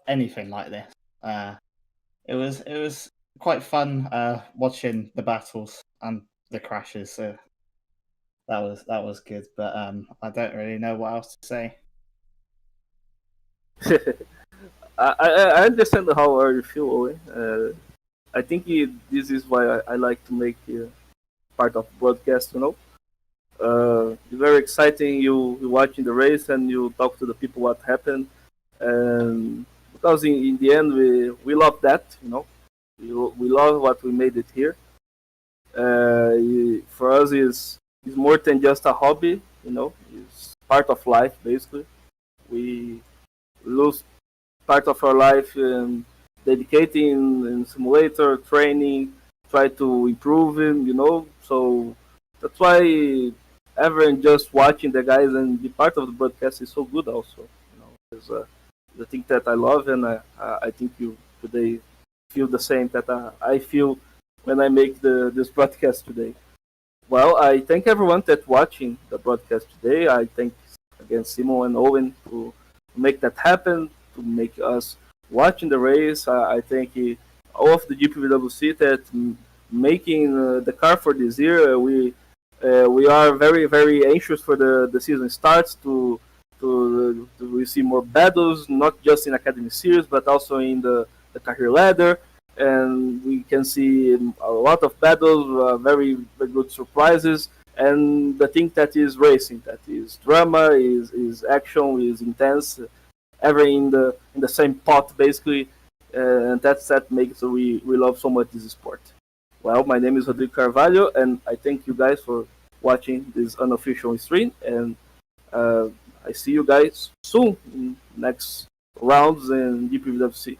anything like this. It was quite fun watching the battles and the crashes. So that was good. But I don't really know what else to say. I understand how you feel, Owen. I think this is why I like to make part of broadcast. It's very exciting. You watching the race and you talk to the people what happened, and because in the end we love that. We love what we made it here. For us, is more than just a hobby. It's part of life basically. We lose part of our life dedicating in simulator training, try to improve him. So that's why even just watching the guys and be part of the broadcast is so good. Also, it's the thing that I love, and I think you today feel the same that I feel when I make this broadcast today. Well, I thank everyone that watching the broadcast today. I thank again Simo and Owen to make that happen, to make us watching the race. I thank all of the GPVWC that making the car for this year. We are very very anxious for the season starts to receive more battles, not just in Academy Series but also in the career ladder. And we can see a lot of battles, very, very good surprises, and the thing that is racing, that is drama, is action, is intense, every in the same pot basically, and that makes we love so much this sport. Well, my name is Rodrigo Carvalho, and I thank you guys for watching this unofficial stream, and I see you guys soon in next rounds in GPVWC.